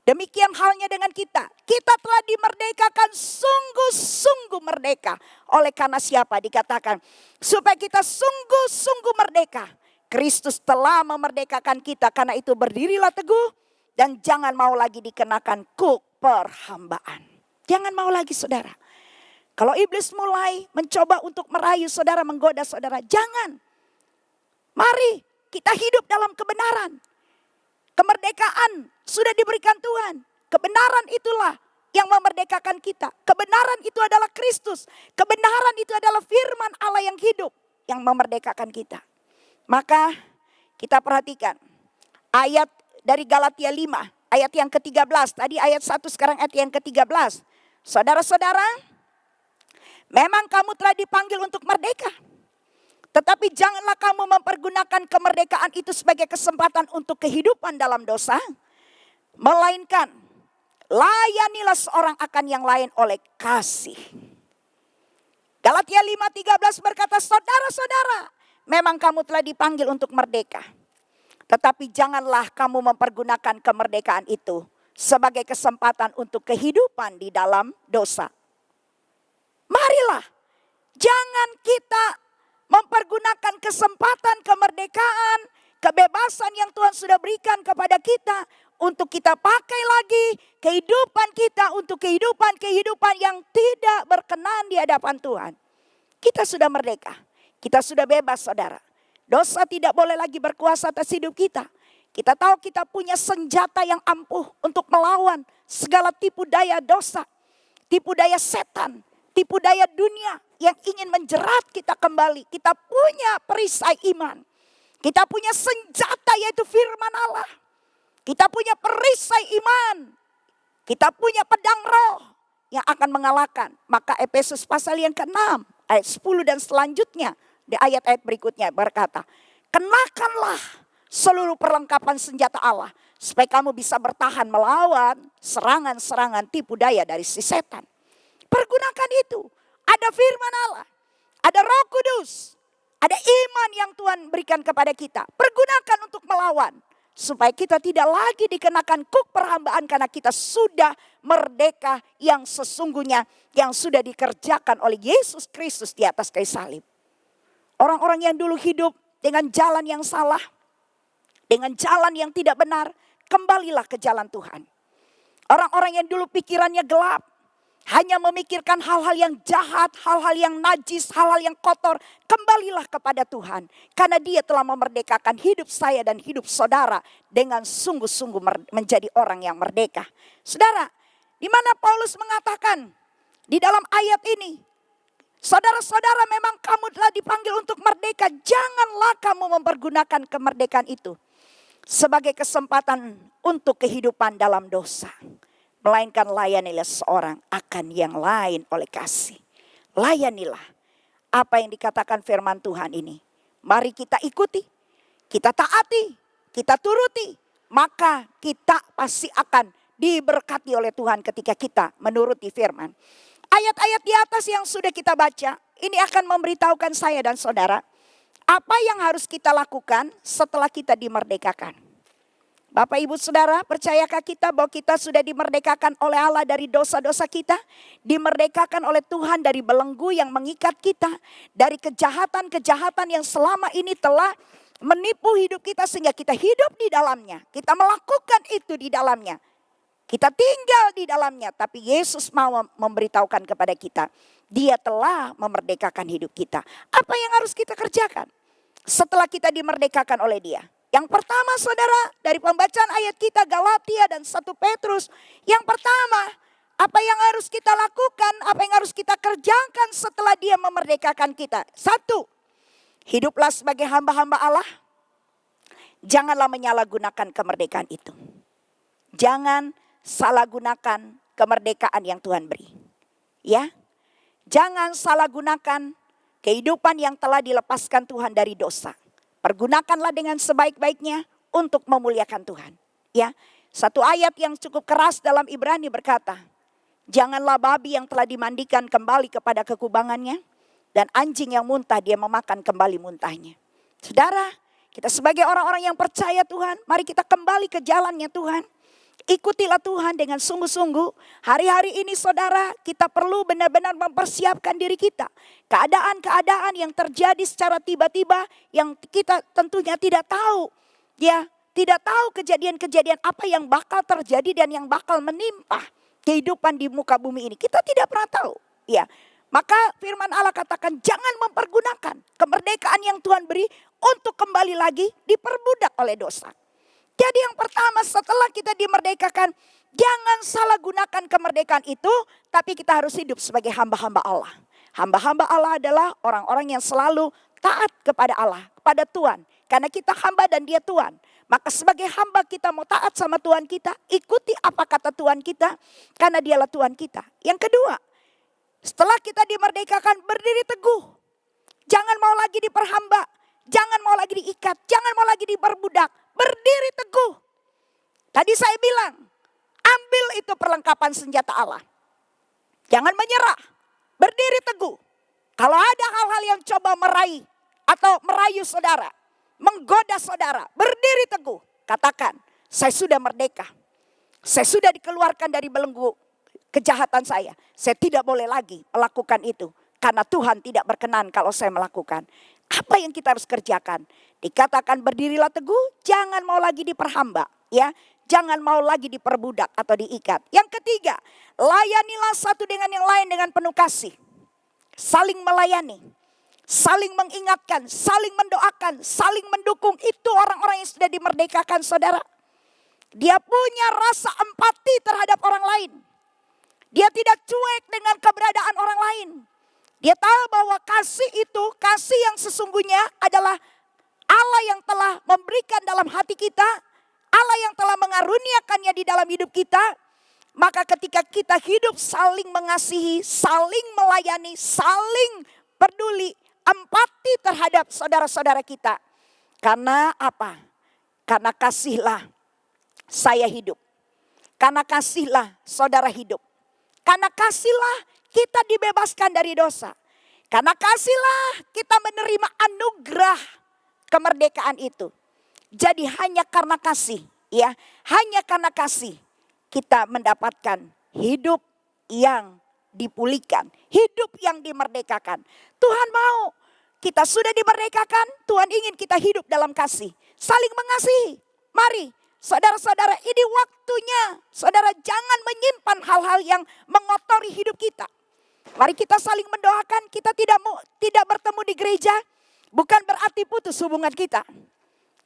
Demikian halnya dengan kita. Kita telah dimerdekakan sungguh-sungguh merdeka. Oleh karena siapa dikatakan? Supaya kita sungguh-sungguh merdeka. Kristus telah memerdekakan kita. Karena itu berdirilah teguh. Dan jangan mau lagi dikenakan kuk perhambaan. Jangan mau lagi saudara. Kalau iblis mulai mencoba untuk merayu saudara, menggoda saudara. Jangan. Mari kita hidup dalam kebenaran. Kemerdekaan sudah diberikan Tuhan. Kebenaran itulah yang memerdekakan kita. Kebenaran itu adalah Kristus. Kebenaran itu adalah firman Allah yang hidup. Yang memerdekakan kita. Maka kita perhatikan. Ayat dari Galatia 5. Ayat yang ke-13. Tadi ayat 1, sekarang ayat yang ke-13. Saudara-saudara, memang kamu telah dipanggil untuk merdeka. Tetapi janganlah kamu mempergunakan kemerdekaan itu sebagai kesempatan untuk kehidupan dalam dosa. Melainkan layanilah seorang akan yang lain oleh kasih. Galatia 5:13 berkata, saudara-saudara, memang kamu telah dipanggil untuk merdeka. Tetapi janganlah kamu mempergunakan kemerdekaan itu sebagai kesempatan untuk kehidupan di dalam dosa. Marilah, jangan kita mempergunakan kesempatan kemerdekaan, kebebasan yang Tuhan sudah berikan kepada kita untuk kita pakai lagi kehidupan kita untuk kehidupan yang tidak berkenan di hadapan Tuhan. Kita sudah merdeka, kita sudah bebas saudara. Dosa tidak boleh lagi berkuasa atas hidup kita. Kita tahu kita punya senjata yang ampuh untuk melawan segala tipu daya dosa, tipu daya setan, tipu daya dunia yang ingin menjerat kita kembali. Kita punya perisai iman. Kita punya senjata yaitu firman Allah. Kita punya perisai iman. Kita punya pedang roh yang akan mengalahkan. Maka Efesus pasal yang ke-6 ayat 10 dan selanjutnya di ayat-ayat berikutnya berkata, kenakanlah seluruh perlengkapan senjata Allah supaya kamu bisa bertahan melawan serangan-serangan tipu daya dari si setan. Pergunakan itu. Ada firman Allah, ada Roh Kudus, ada iman yang Tuhan berikan kepada kita. Pergunakan untuk melawan. Supaya kita tidak lagi dikenakan kuk perhambaan karena kita sudah merdeka yang sesungguhnya yang sudah dikerjakan oleh Yesus Kristus di atas kayu salib. Orang-orang yang dulu hidup dengan jalan yang salah, dengan jalan yang tidak benar, kembalilah ke jalan Tuhan. Orang-orang yang dulu pikirannya gelap, hanya memikirkan hal-hal yang jahat, hal-hal yang najis, hal-hal yang kotor. Kembalilah kepada Tuhan. Karena Dia telah memerdekakan hidup saya dan hidup saudara dengan sungguh-sungguh menjadi orang yang merdeka. Saudara, di mana Paulus mengatakan di dalam ayat ini, saudara-saudara memang kamu telah dipanggil untuk merdeka. Janganlah kamu mempergunakan kemerdekaan itu sebagai kesempatan untuk kehidupan dalam dosa. Melainkan layanilah seorang akan yang lain oleh kasih. Layanilah apa yang dikatakan firman Tuhan ini. Mari kita ikuti, kita taati, kita turuti. Maka kita pasti akan diberkati oleh Tuhan ketika kita menuruti firman. Ayat-ayat di atas yang sudah kita baca, ini akan memberitahukan saya dan saudara, apa yang harus kita lakukan setelah kita dimerdekakan. Bapak Ibu Saudara, percayakah kita bahwa kita sudah dimerdekakan oleh Allah dari dosa-dosa kita? Dimerdekakan oleh Tuhan dari belenggu yang mengikat kita. Dari kejahatan-kejahatan yang selama ini telah menipu hidup kita sehingga kita hidup di dalamnya. Kita melakukan itu di dalamnya. Kita tinggal di dalamnya. Tapi Yesus mau memberitahukan kepada kita, Dia telah memerdekakan hidup kita. Apa yang harus kita kerjakan setelah kita dimerdekakan oleh Dia? Yang pertama saudara, dari pembacaan ayat kita Galatia dan 1 Petrus. Yang pertama, apa yang harus kita lakukan, apa yang harus kita kerjakan setelah Dia memerdekakan kita. 1, hiduplah sebagai hamba-hamba Allah. Janganlah menyalahgunakan kemerdekaan itu. Jangan salah gunakan kemerdekaan yang Tuhan beri. Ya, jangan salah gunakan kehidupan yang telah dilepaskan Tuhan dari dosa. Pergunakanlah dengan sebaik-baiknya untuk memuliakan Tuhan. Ya, satu ayat yang cukup keras dalam Ibrani berkata, janganlah babi yang telah dimandikan kembali kepada kekubangannya, dan anjing yang muntah dia memakan kembali muntahnya. Saudara, kita sebagai orang-orang yang percaya Tuhan, mari kita kembali ke jalannya Tuhan. Ikutilah Tuhan dengan sungguh-sungguh. Hari-hari ini saudara, kita perlu benar-benar mempersiapkan diri kita. Keadaan-keadaan yang terjadi secara tiba-tiba yang kita tentunya tidak tahu. Ya, tidak tahu kejadian-kejadian apa yang bakal terjadi dan yang bakal menimpa kehidupan di muka bumi ini. Kita tidak pernah tahu. Ya, maka firman Allah katakan jangan mempergunakan kemerdekaan yang Tuhan beri untuk kembali lagi diperbudak oleh dosa. Jadi yang pertama setelah kita dimerdekakan, jangan salah gunakan kemerdekaan itu, tapi kita harus hidup sebagai hamba-hamba Allah. Hamba-hamba Allah adalah orang-orang yang selalu taat kepada Allah, kepada Tuhan. Karena kita hamba dan Dia Tuhan. Maka sebagai hamba kita mau taat sama Tuhan kita, ikuti apa kata Tuhan kita, karena Dialah Tuhan kita. Yang kedua, setelah kita dimerdekakan, berdiri teguh. Jangan mau lagi diperhamba, jangan mau lagi diikat, jangan mau lagi diperbudak. Berdiri teguh. Tadi saya bilang, ambil itu perlengkapan senjata Allah. Jangan menyerah. Berdiri teguh. Kalau ada hal-hal yang coba meraih atau merayu saudara, menggoda saudara, berdiri teguh. Katakan, saya sudah merdeka. Saya sudah dikeluarkan dari belenggu kejahatan saya. Saya tidak boleh lagi melakukan itu. Karena Tuhan tidak berkenan kalau saya melakukan. Apa yang kita harus kerjakan? Dikatakan berdirilah teguh, jangan mau lagi diperhamba, ya. Jangan mau lagi diperbudak atau diikat. Yang ketiga, layanilah satu dengan yang lain dengan penuh kasih. Saling melayani, saling mengingatkan, saling mendoakan, saling mendukung. Itu orang-orang yang sudah dimerdekakan, saudara. Dia punya rasa empati terhadap orang lain. Dia tidak cuek dengan keberadaan orang lain. Dia tahu bahwa kasih itu, kasih yang sesungguhnya adalah Allah yang telah memberikan dalam hati kita, Allah yang telah mengaruniakannya di dalam hidup kita. Maka ketika kita hidup saling mengasihi, saling melayani, saling peduli, empati terhadap saudara-saudara kita. Karena apa? Karena kasihlah saya hidup. Karena kasihlah saudara hidup. Karena kasihlah kita dibebaskan dari dosa. Karena kasihlah kita menerima anugerah kemerdekaan itu. Jadi hanya karena kasih, ya, hanya karena kasih kita mendapatkan hidup yang dipulihkan, hidup yang dimerdekakan. Tuhan mau kita sudah dimerdekakan, Tuhan ingin kita hidup dalam kasih, saling mengasihi. Mari saudara-saudara, ini waktunya saudara jangan menyimpan hal-hal yang mengotori hidup kita. Mari kita saling mendoakan. Kita tidak bertemu di gereja bukan berarti putus hubungan kita.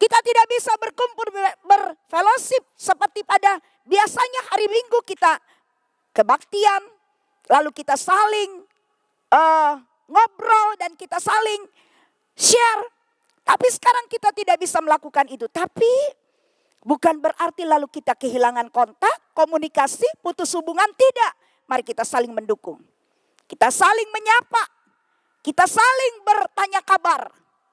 Kita tidak bisa berkumpul berfellowship seperti pada biasanya hari Minggu kita kebaktian, lalu kita saling ngobrol dan kita saling share. Tapi sekarang kita tidak bisa melakukan itu. Tapi bukan berarti lalu kita kehilangan kontak, komunikasi, putus hubungan, tidak. Mari kita saling mendukung. Kita saling menyapa. Kita saling bertanya kabar.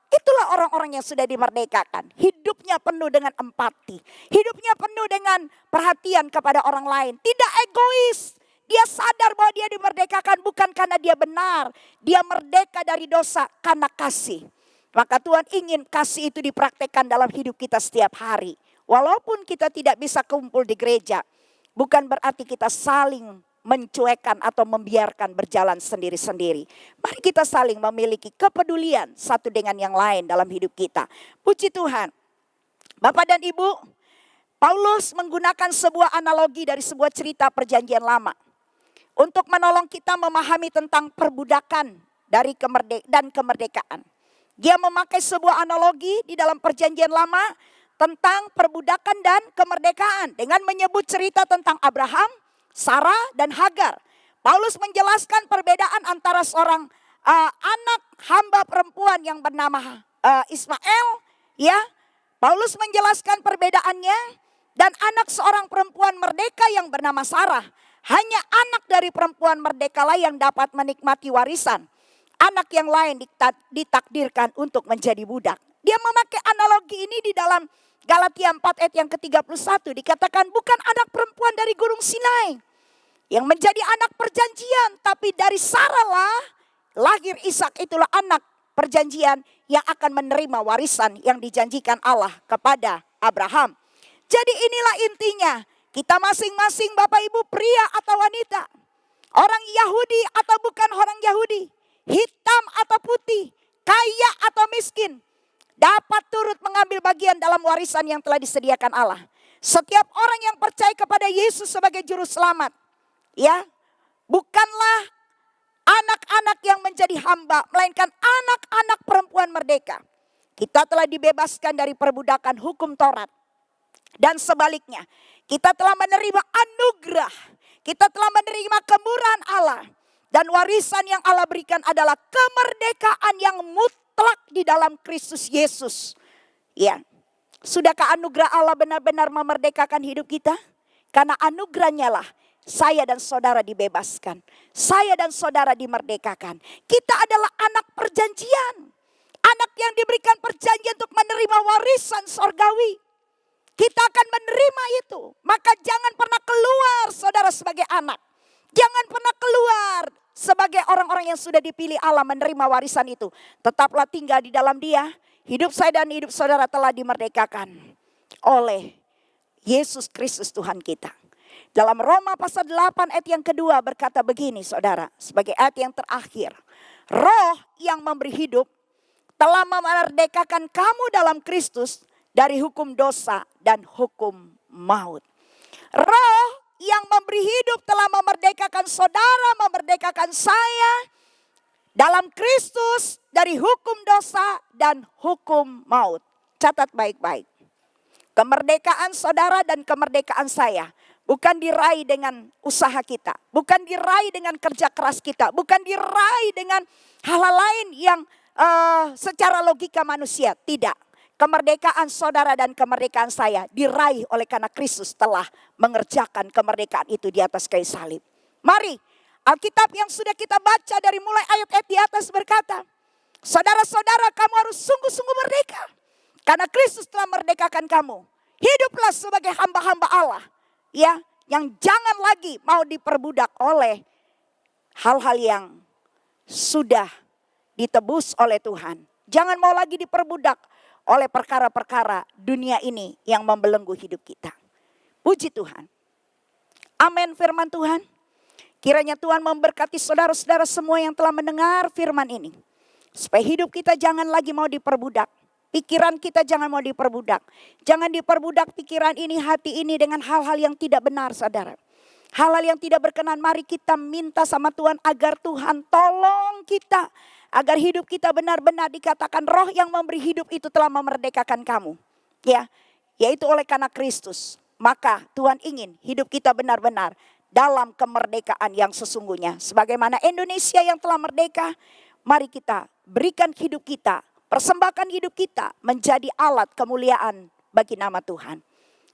Itulah orang-orang yang sudah dimerdekakan. Hidupnya penuh dengan empati. Hidupnya penuh dengan perhatian kepada orang lain. Tidak egois. Dia sadar bahwa dia dimerdekakan bukan karena dia benar. Dia merdeka dari dosa karena kasih. Maka Tuhan ingin kasih itu dipraktekkan dalam hidup kita setiap hari. Walaupun kita tidak bisa kumpul di gereja, bukan berarti kita saling mencuekkan atau membiarkan berjalan sendiri-sendiri. Mari kita saling memiliki kepedulian satu dengan yang lain dalam hidup kita. Puji Tuhan. Bapak dan Ibu, Paulus menggunakan sebuah analogi dari sebuah cerita perjanjian lama untuk menolong kita memahami tentang perbudakan dan kemerdekaan. Dia memakai sebuah analogi di dalam perjanjian lama tentang perbudakan dan kemerdekaan dengan menyebut cerita tentang Abraham, Sarah dan Hagar. Paulus menjelaskan perbedaan antara seorang anak hamba perempuan yang bernama Ismail, ya. Paulus menjelaskan perbedaannya dan anak seorang perempuan merdeka yang bernama Sarah. Hanya anak dari perempuan merdekalah yang dapat menikmati warisan. Anak yang lain ditakdirkan untuk menjadi budak. Dia memakai analogi ini di dalam Galatia 4 ayat yang ke-31. Dikatakan bukan anak perempuan dari Gunung Sinai yang menjadi anak perjanjian. Tapi dari Sarah lah lahir Ishak, itulah anak perjanjian yang akan menerima warisan yang dijanjikan Allah kepada Abraham. Jadi inilah intinya. Kita masing-masing Bapak Ibu, pria atau wanita, orang Yahudi atau bukan orang Yahudi, hitam atau putih, kaya atau miskin, dapat turut mengambil bagian dalam warisan yang telah disediakan Allah. Setiap orang yang percaya kepada Yesus sebagai juru selamat, ya, bukanlah anak-anak yang menjadi hamba, melainkan anak-anak perempuan merdeka. Kita telah dibebaskan dari perbudakan hukum Taurat. Dan sebaliknya, kita telah menerima anugerah, kita telah menerima kemurahan Allah. Dan warisan yang Allah berikan adalah kemerdekaan yang mutlak di dalam Kristus Yesus. Ya, sudahkah anugerah Allah benar-benar memerdekakan hidup kita? Karena anugerahnya lah saya dan saudara dibebaskan. Saya dan saudara dimerdekakan. Kita adalah anak perjanjian. Anak yang diberikan perjanjian untuk menerima warisan sorgawi. Kita akan menerima itu. Maka jangan pernah keluar saudara sebagai anak. Jangan pernah keluar sebagai orang-orang yang sudah dipilih Allah menerima warisan itu. Tetaplah tinggal di dalam Dia. Hidup saya dan hidup saudara telah dimerdekakan oleh Yesus Kristus Tuhan kita. Dalam Roma pasal 8 ayat yang kedua berkata begini saudara. Sebagai ayat yang terakhir. Roh yang memberi hidup telah memerdekakan kamu dalam Kristus dari hukum dosa dan hukum maut. Roh yang memberi hidup telah memerdekakan saudara, memerdekakan saya dalam Kristus dari hukum dosa dan hukum maut. Catat baik-baik. Kemerdekaan saudara dan kemerdekaan saya bukan diraih dengan usaha kita, bukan diraih dengan kerja keras kita, bukan diraih dengan hal-hal lain yang secara logika manusia. Tidak. Kemerdekaan saudara dan kemerdekaan saya diraih oleh karena Kristus telah mengerjakan kemerdekaan itu di atas kayu salib. Mari, Alkitab yang sudah kita baca dari mulai ayat-ayat di atas berkata, saudara-saudara kamu harus sungguh-sungguh merdeka. Karena Kristus telah merdekakan kamu. Hiduplah sebagai hamba-hamba Allah. Ya, yang jangan lagi mau diperbudak oleh hal-hal yang sudah ditebus oleh Tuhan. Jangan mau lagi diperbudak oleh perkara-perkara dunia ini yang membelenggu hidup kita. Puji Tuhan. Amin firman Tuhan. Kiranya Tuhan memberkati saudara-saudara semua yang telah mendengar firman ini. Supaya hidup kita jangan lagi mau diperbudak. Pikiran kita jangan mau diperbudak. Jangan diperbudak pikiran ini, hati ini dengan hal-hal yang tidak benar, saudara. Hal-hal yang tidak berkenan, mari kita minta sama Tuhan agar Tuhan tolong kita. Agar hidup kita benar-benar dikatakan roh yang memberi hidup itu telah memerdekakan kamu. Ya, yaitu oleh karena Kristus. Maka Tuhan ingin hidup kita benar-benar dalam kemerdekaan yang sesungguhnya. Sebagaimana Indonesia yang telah merdeka, mari kita berikan hidup kita. Persembahkan hidup kita menjadi alat kemuliaan bagi nama Tuhan.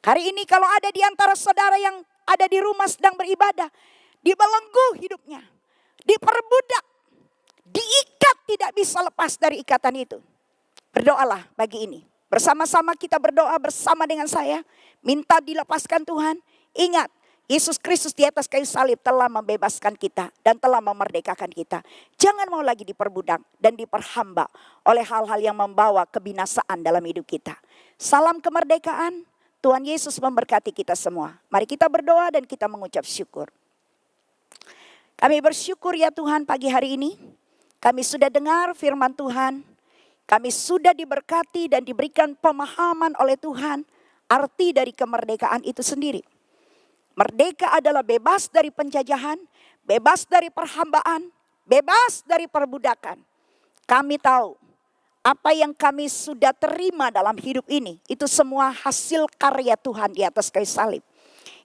Hari ini kalau ada di antara saudara yang ada di rumah sedang beribadah, dibelenggu hidupnya, diperbudak, diikat, tidak bisa lepas dari ikatan itu. Berdoalah bagi ini. Bersama-sama kita berdoa bersama dengan saya, minta dilepaskan Tuhan. Ingat, Yesus Kristus di atas kayu salib telah membebaskan kita dan telah memerdekakan kita. Jangan mau lagi diperbudak dan diperhamba oleh hal-hal yang membawa kebinasaan dalam hidup kita. Salam kemerdekaan, Tuhan Yesus memberkati kita semua. Mari kita berdoa dan kita mengucap syukur. Kami bersyukur ya Tuhan pagi hari ini. Kami sudah dengar firman Tuhan. Kami sudah diberkati dan diberikan pemahaman oleh Tuhan arti dari kemerdekaan itu sendiri. Merdeka adalah bebas dari penjajahan, bebas dari perhambaan, bebas dari perbudakan. Kami tahu apa yang kami sudah terima dalam hidup ini, itu semua hasil karya Tuhan di atas kayu salib.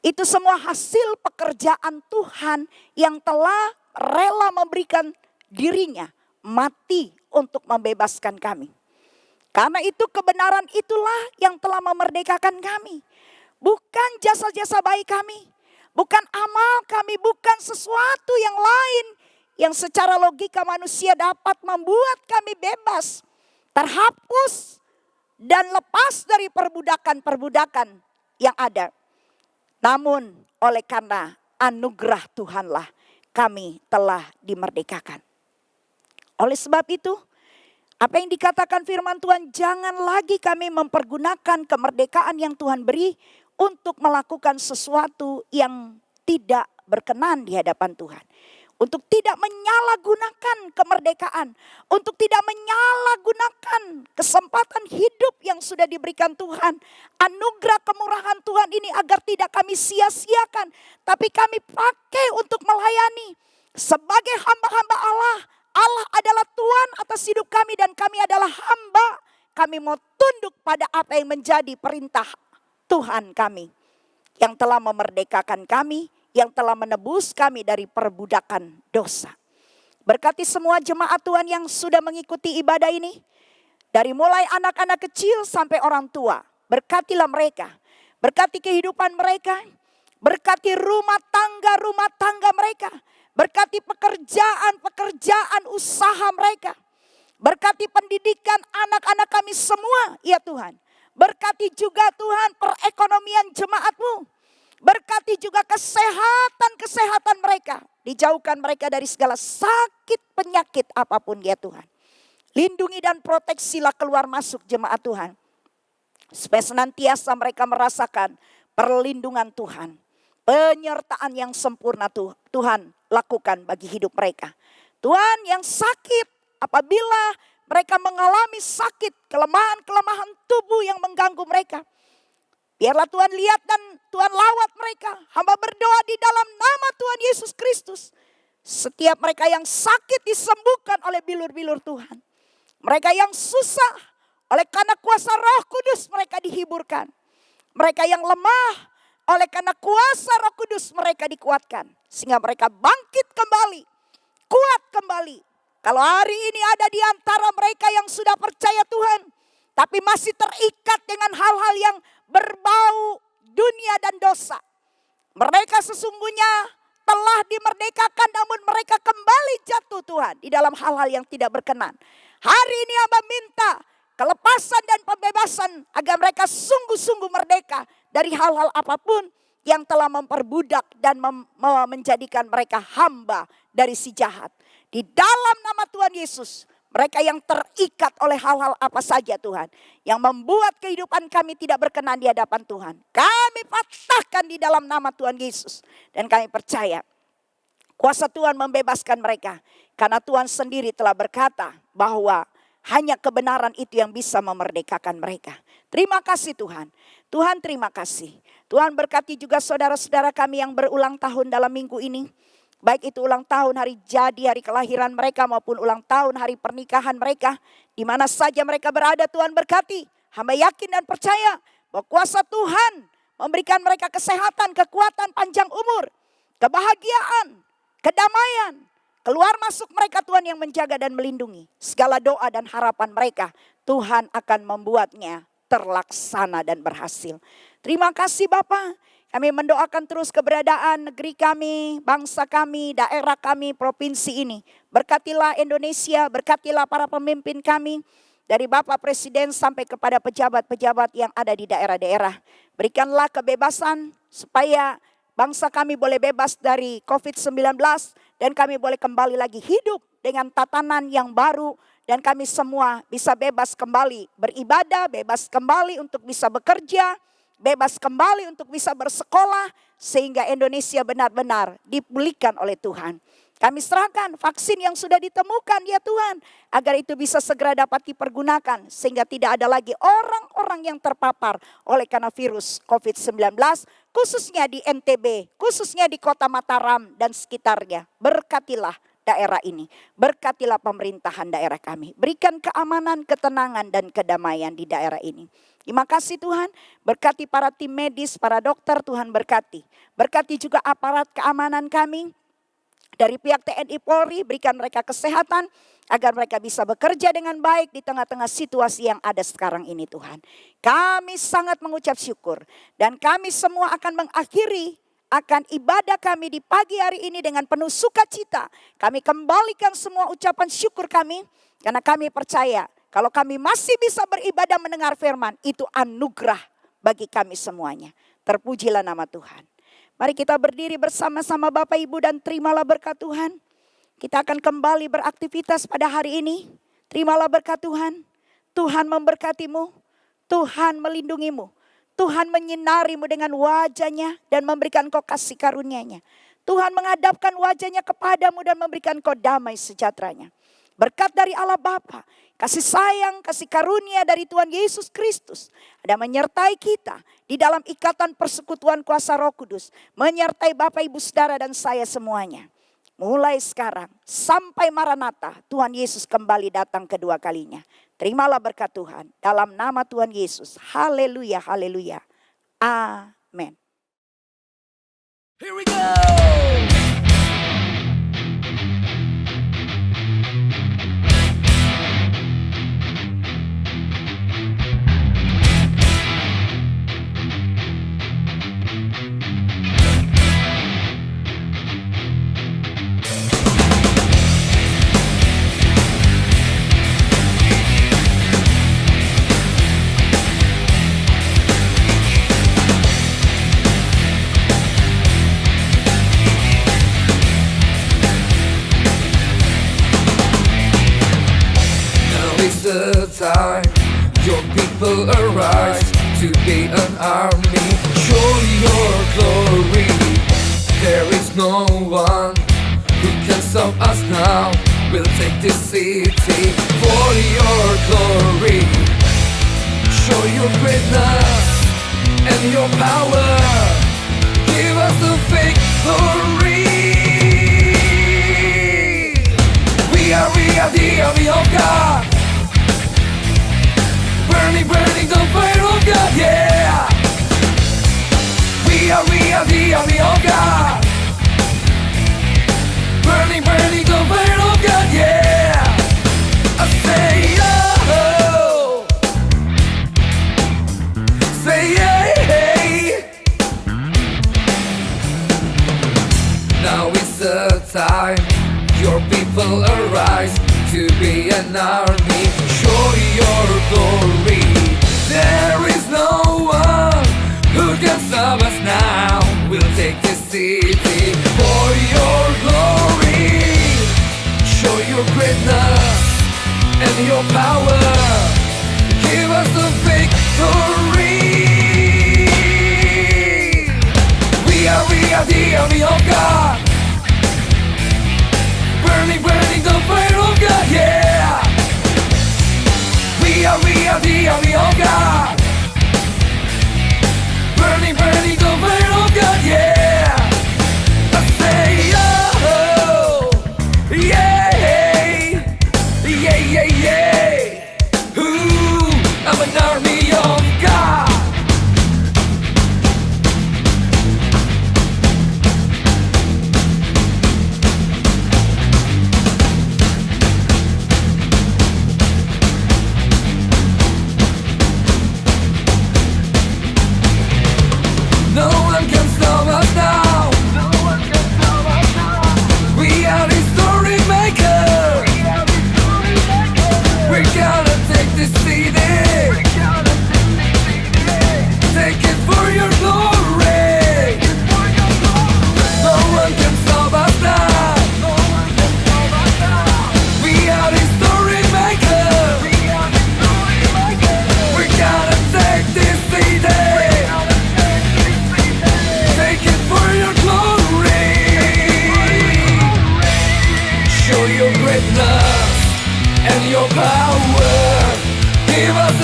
Itu semua hasil pekerjaan Tuhan yang telah rela memberikan dirinya mati untuk membebaskan kami. Karena itu kebenaran itulah yang telah memerdekakan kami. Bukan jasa-jasa baik kami, bukan amal kami, bukan sesuatu yang lain yang secara logika manusia dapat membuat kami bebas, terhapus dan lepas dari perbudakan-perbudakan yang ada. Namun oleh karena anugerah Tuhanlah kami telah dimerdekakan. Oleh sebab itu, apa yang dikatakan firman Tuhan, jangan lagi kami mempergunakan kemerdekaan yang Tuhan beri untuk melakukan sesuatu yang tidak berkenan di hadapan Tuhan. Untuk tidak menyalahgunakan kemerdekaan. Untuk tidak menyalahgunakan kesempatan hidup yang sudah diberikan Tuhan. Anugerah kemurahan Tuhan ini agar tidak kami sia-siakan. Tapi kami pakai untuk melayani. Sebagai hamba-hamba Allah. Allah adalah Tuhan atas hidup kami dan kami adalah hamba. Kami mau tunduk pada apa yang menjadi perintah Tuhan kami yang telah memerdekakan kami, yang telah menebus kami dari perbudakan dosa. Berkati semua jemaat Tuhan yang sudah mengikuti ibadah ini, dari mulai anak-anak kecil sampai orang tua. Berkatilah mereka, berkati kehidupan mereka, berkati rumah tangga mereka, berkati pekerjaan usaha mereka, berkati pendidikan anak-anak kami semua, ya Tuhan. Berkati juga Tuhan perekonomian jemaat-Mu. Berkati juga kesehatan mereka. Dijauhkan mereka dari segala sakit penyakit apapun ya Tuhan. Lindungi dan proteksilah keluar masuk jemaat Tuhan. Supaya senantiasa mereka merasakan perlindungan Tuhan. Penyertaan yang sempurna Tuhan lakukan bagi hidup mereka. Tuhan yang sakit apabila mereka mengalami sakit, kelemahan tubuh yang mengganggu mereka. Biarlah Tuhan lihat dan Tuhan lawat mereka. Hamba berdoa di dalam nama Tuhan Yesus Kristus. Setiap mereka yang sakit disembuhkan oleh bilur-bilur Tuhan. Mereka yang susah, oleh karena kuasa Roh Kudus mereka dihiburkan. Mereka yang lemah, oleh karena kuasa Roh Kudus mereka dikuatkan. Sehingga mereka bangkit kembali, kuat kembali. Kalau hari ini ada di antara mereka yang sudah percaya Tuhan, tapi masih terikat dengan hal-hal yang berbau dunia dan dosa. Mereka sesungguhnya telah dimerdekakan, namun mereka kembali jatuh Tuhan di dalam hal-hal yang tidak berkenan. Hari ini hamba minta kelepasan dan pembebasan agar mereka sungguh-sungguh merdeka dari hal-hal apapun yang telah memperbudak dan menjadikan mereka hamba dari si jahat. Di dalam nama Tuhan Yesus, mereka yang terikat oleh hal-hal apa saja Tuhan, yang membuat kehidupan kami tidak berkenan di hadapan Tuhan, kami patahkan di dalam nama Tuhan Yesus. Dan kami percaya kuasa Tuhan membebaskan mereka, karena Tuhan sendiri telah berkata bahwa hanya kebenaran itu yang bisa memerdekakan mereka. Terima kasih Tuhan. Tuhan terima kasih. Tuhan berkati juga saudara-saudara kami yang berulang tahun dalam minggu ini. Baik itu ulang tahun hari jadi, hari kelahiran mereka maupun ulang tahun hari pernikahan mereka. Di mana saja mereka berada Tuhan berkati. Hamba yakin dan percaya bahwa kuasa Tuhan memberikan mereka kesehatan, kekuatan, panjang umur, kebahagiaan, kedamaian. Keluar masuk mereka Tuhan yang menjaga dan melindungi. Segala doa dan harapan mereka Tuhan akan membuatnya terlaksana dan berhasil. Terima kasih Bapa. Kami mendoakan terus keberadaan negeri kami, bangsa kami, daerah kami, provinsi ini. Berkatilah Indonesia, berkatilah para pemimpin kami. Dari Bapak Presiden sampai kepada pejabat-pejabat yang ada di daerah-daerah. Berikanlah kebebasan supaya bangsa kami boleh bebas dari COVID-19. Dan kami boleh kembali lagi hidup dengan tatanan yang baru. Dan kami semua bisa bebas kembali beribadah, bebas kembali untuk bisa bekerja, bebas kembali untuk bisa bersekolah. Sehingga Indonesia benar-benar dipulihkan oleh Tuhan. Kami serahkan vaksin yang sudah ditemukan ya Tuhan. Agar itu bisa segera dapat dipergunakan. Sehingga tidak ada lagi orang-orang yang terpapar oleh karena virus COVID-19. Khususnya di NTB, khususnya di kota Mataram dan sekitarnya. Berkatilah daerah ini. Berkatilah pemerintahan daerah kami. Berikan keamanan, ketenangan dan kedamaian di daerah ini. Terima kasih Tuhan. Berkati para tim medis, para dokter Tuhan berkati. Berkati juga aparat keamanan kami. Dari pihak TNI Polri berikan mereka kesehatan agar mereka bisa bekerja dengan baik di tengah-tengah situasi yang ada sekarang ini Tuhan. Kami sangat mengucap syukur dan kami semua akan mengakhiri akan ibadah kami di pagi hari ini dengan penuh sukacita. Kami kembalikan semua ucapan syukur kami karena kami percaya kalau kami masih bisa beribadah mendengar firman itu anugerah bagi kami semuanya. Terpujilah nama Tuhan. Mari kita berdiri bersama-sama Bapak Ibu dan terimalah berkat Tuhan. Kita akan kembali beraktivitas pada hari ini. Terimalah berkat Tuhan. Tuhan memberkatimu. Tuhan melindungimu. Tuhan menyinarimu dengan wajahnya dan memberikan kau kasih karunia-Nya. Tuhan menghadapkan wajahnya kepadamu dan memberikan kau damai sejahteranya. Berkat dari Allah Bapa, kasih sayang, kasih karunia dari Tuhan Yesus Kristus ada menyertai kita di dalam ikatan persekutuan kuasa Roh Kudus, menyertai Bapak Ibu Saudara dan saya semuanya. Mulai sekarang sampai Maranatha, Tuhan Yesus kembali datang kedua kalinya. Terimalah berkat Tuhan dalam nama Tuhan Yesus. Haleluya, haleluya. Amin. Here we go. The time your people arise to be an army, show your glory. There is no one who can stop us now. We'll take this city for your glory. Show your greatness and your power. Give us the victory. We are the army of God. Burning, burning the fire of God, yeah. We are the army of God. Burning, burning the fire of God, yeah. I say, oh. Say, hey. Now is the time your people arise to be an army. Show your glory. There is no one who can stop us now. We'll take this city for your glory. Show your greatness and your power. Give us the victory. We are the army of God. Burning, burning the fire of God, yeah. We are the army of God. Burning, burning the fire of God, yeah. I say, oh, yeah, yeah, yeah, yeah. Ooh, I'm an army of God. No one can stop us now. We are history makers. We're gonna take this city. Take it for your glory. No one can stop us now. We are history makers. We're gonna take this city. Take it for your glory. Show your greatness and your power. Give us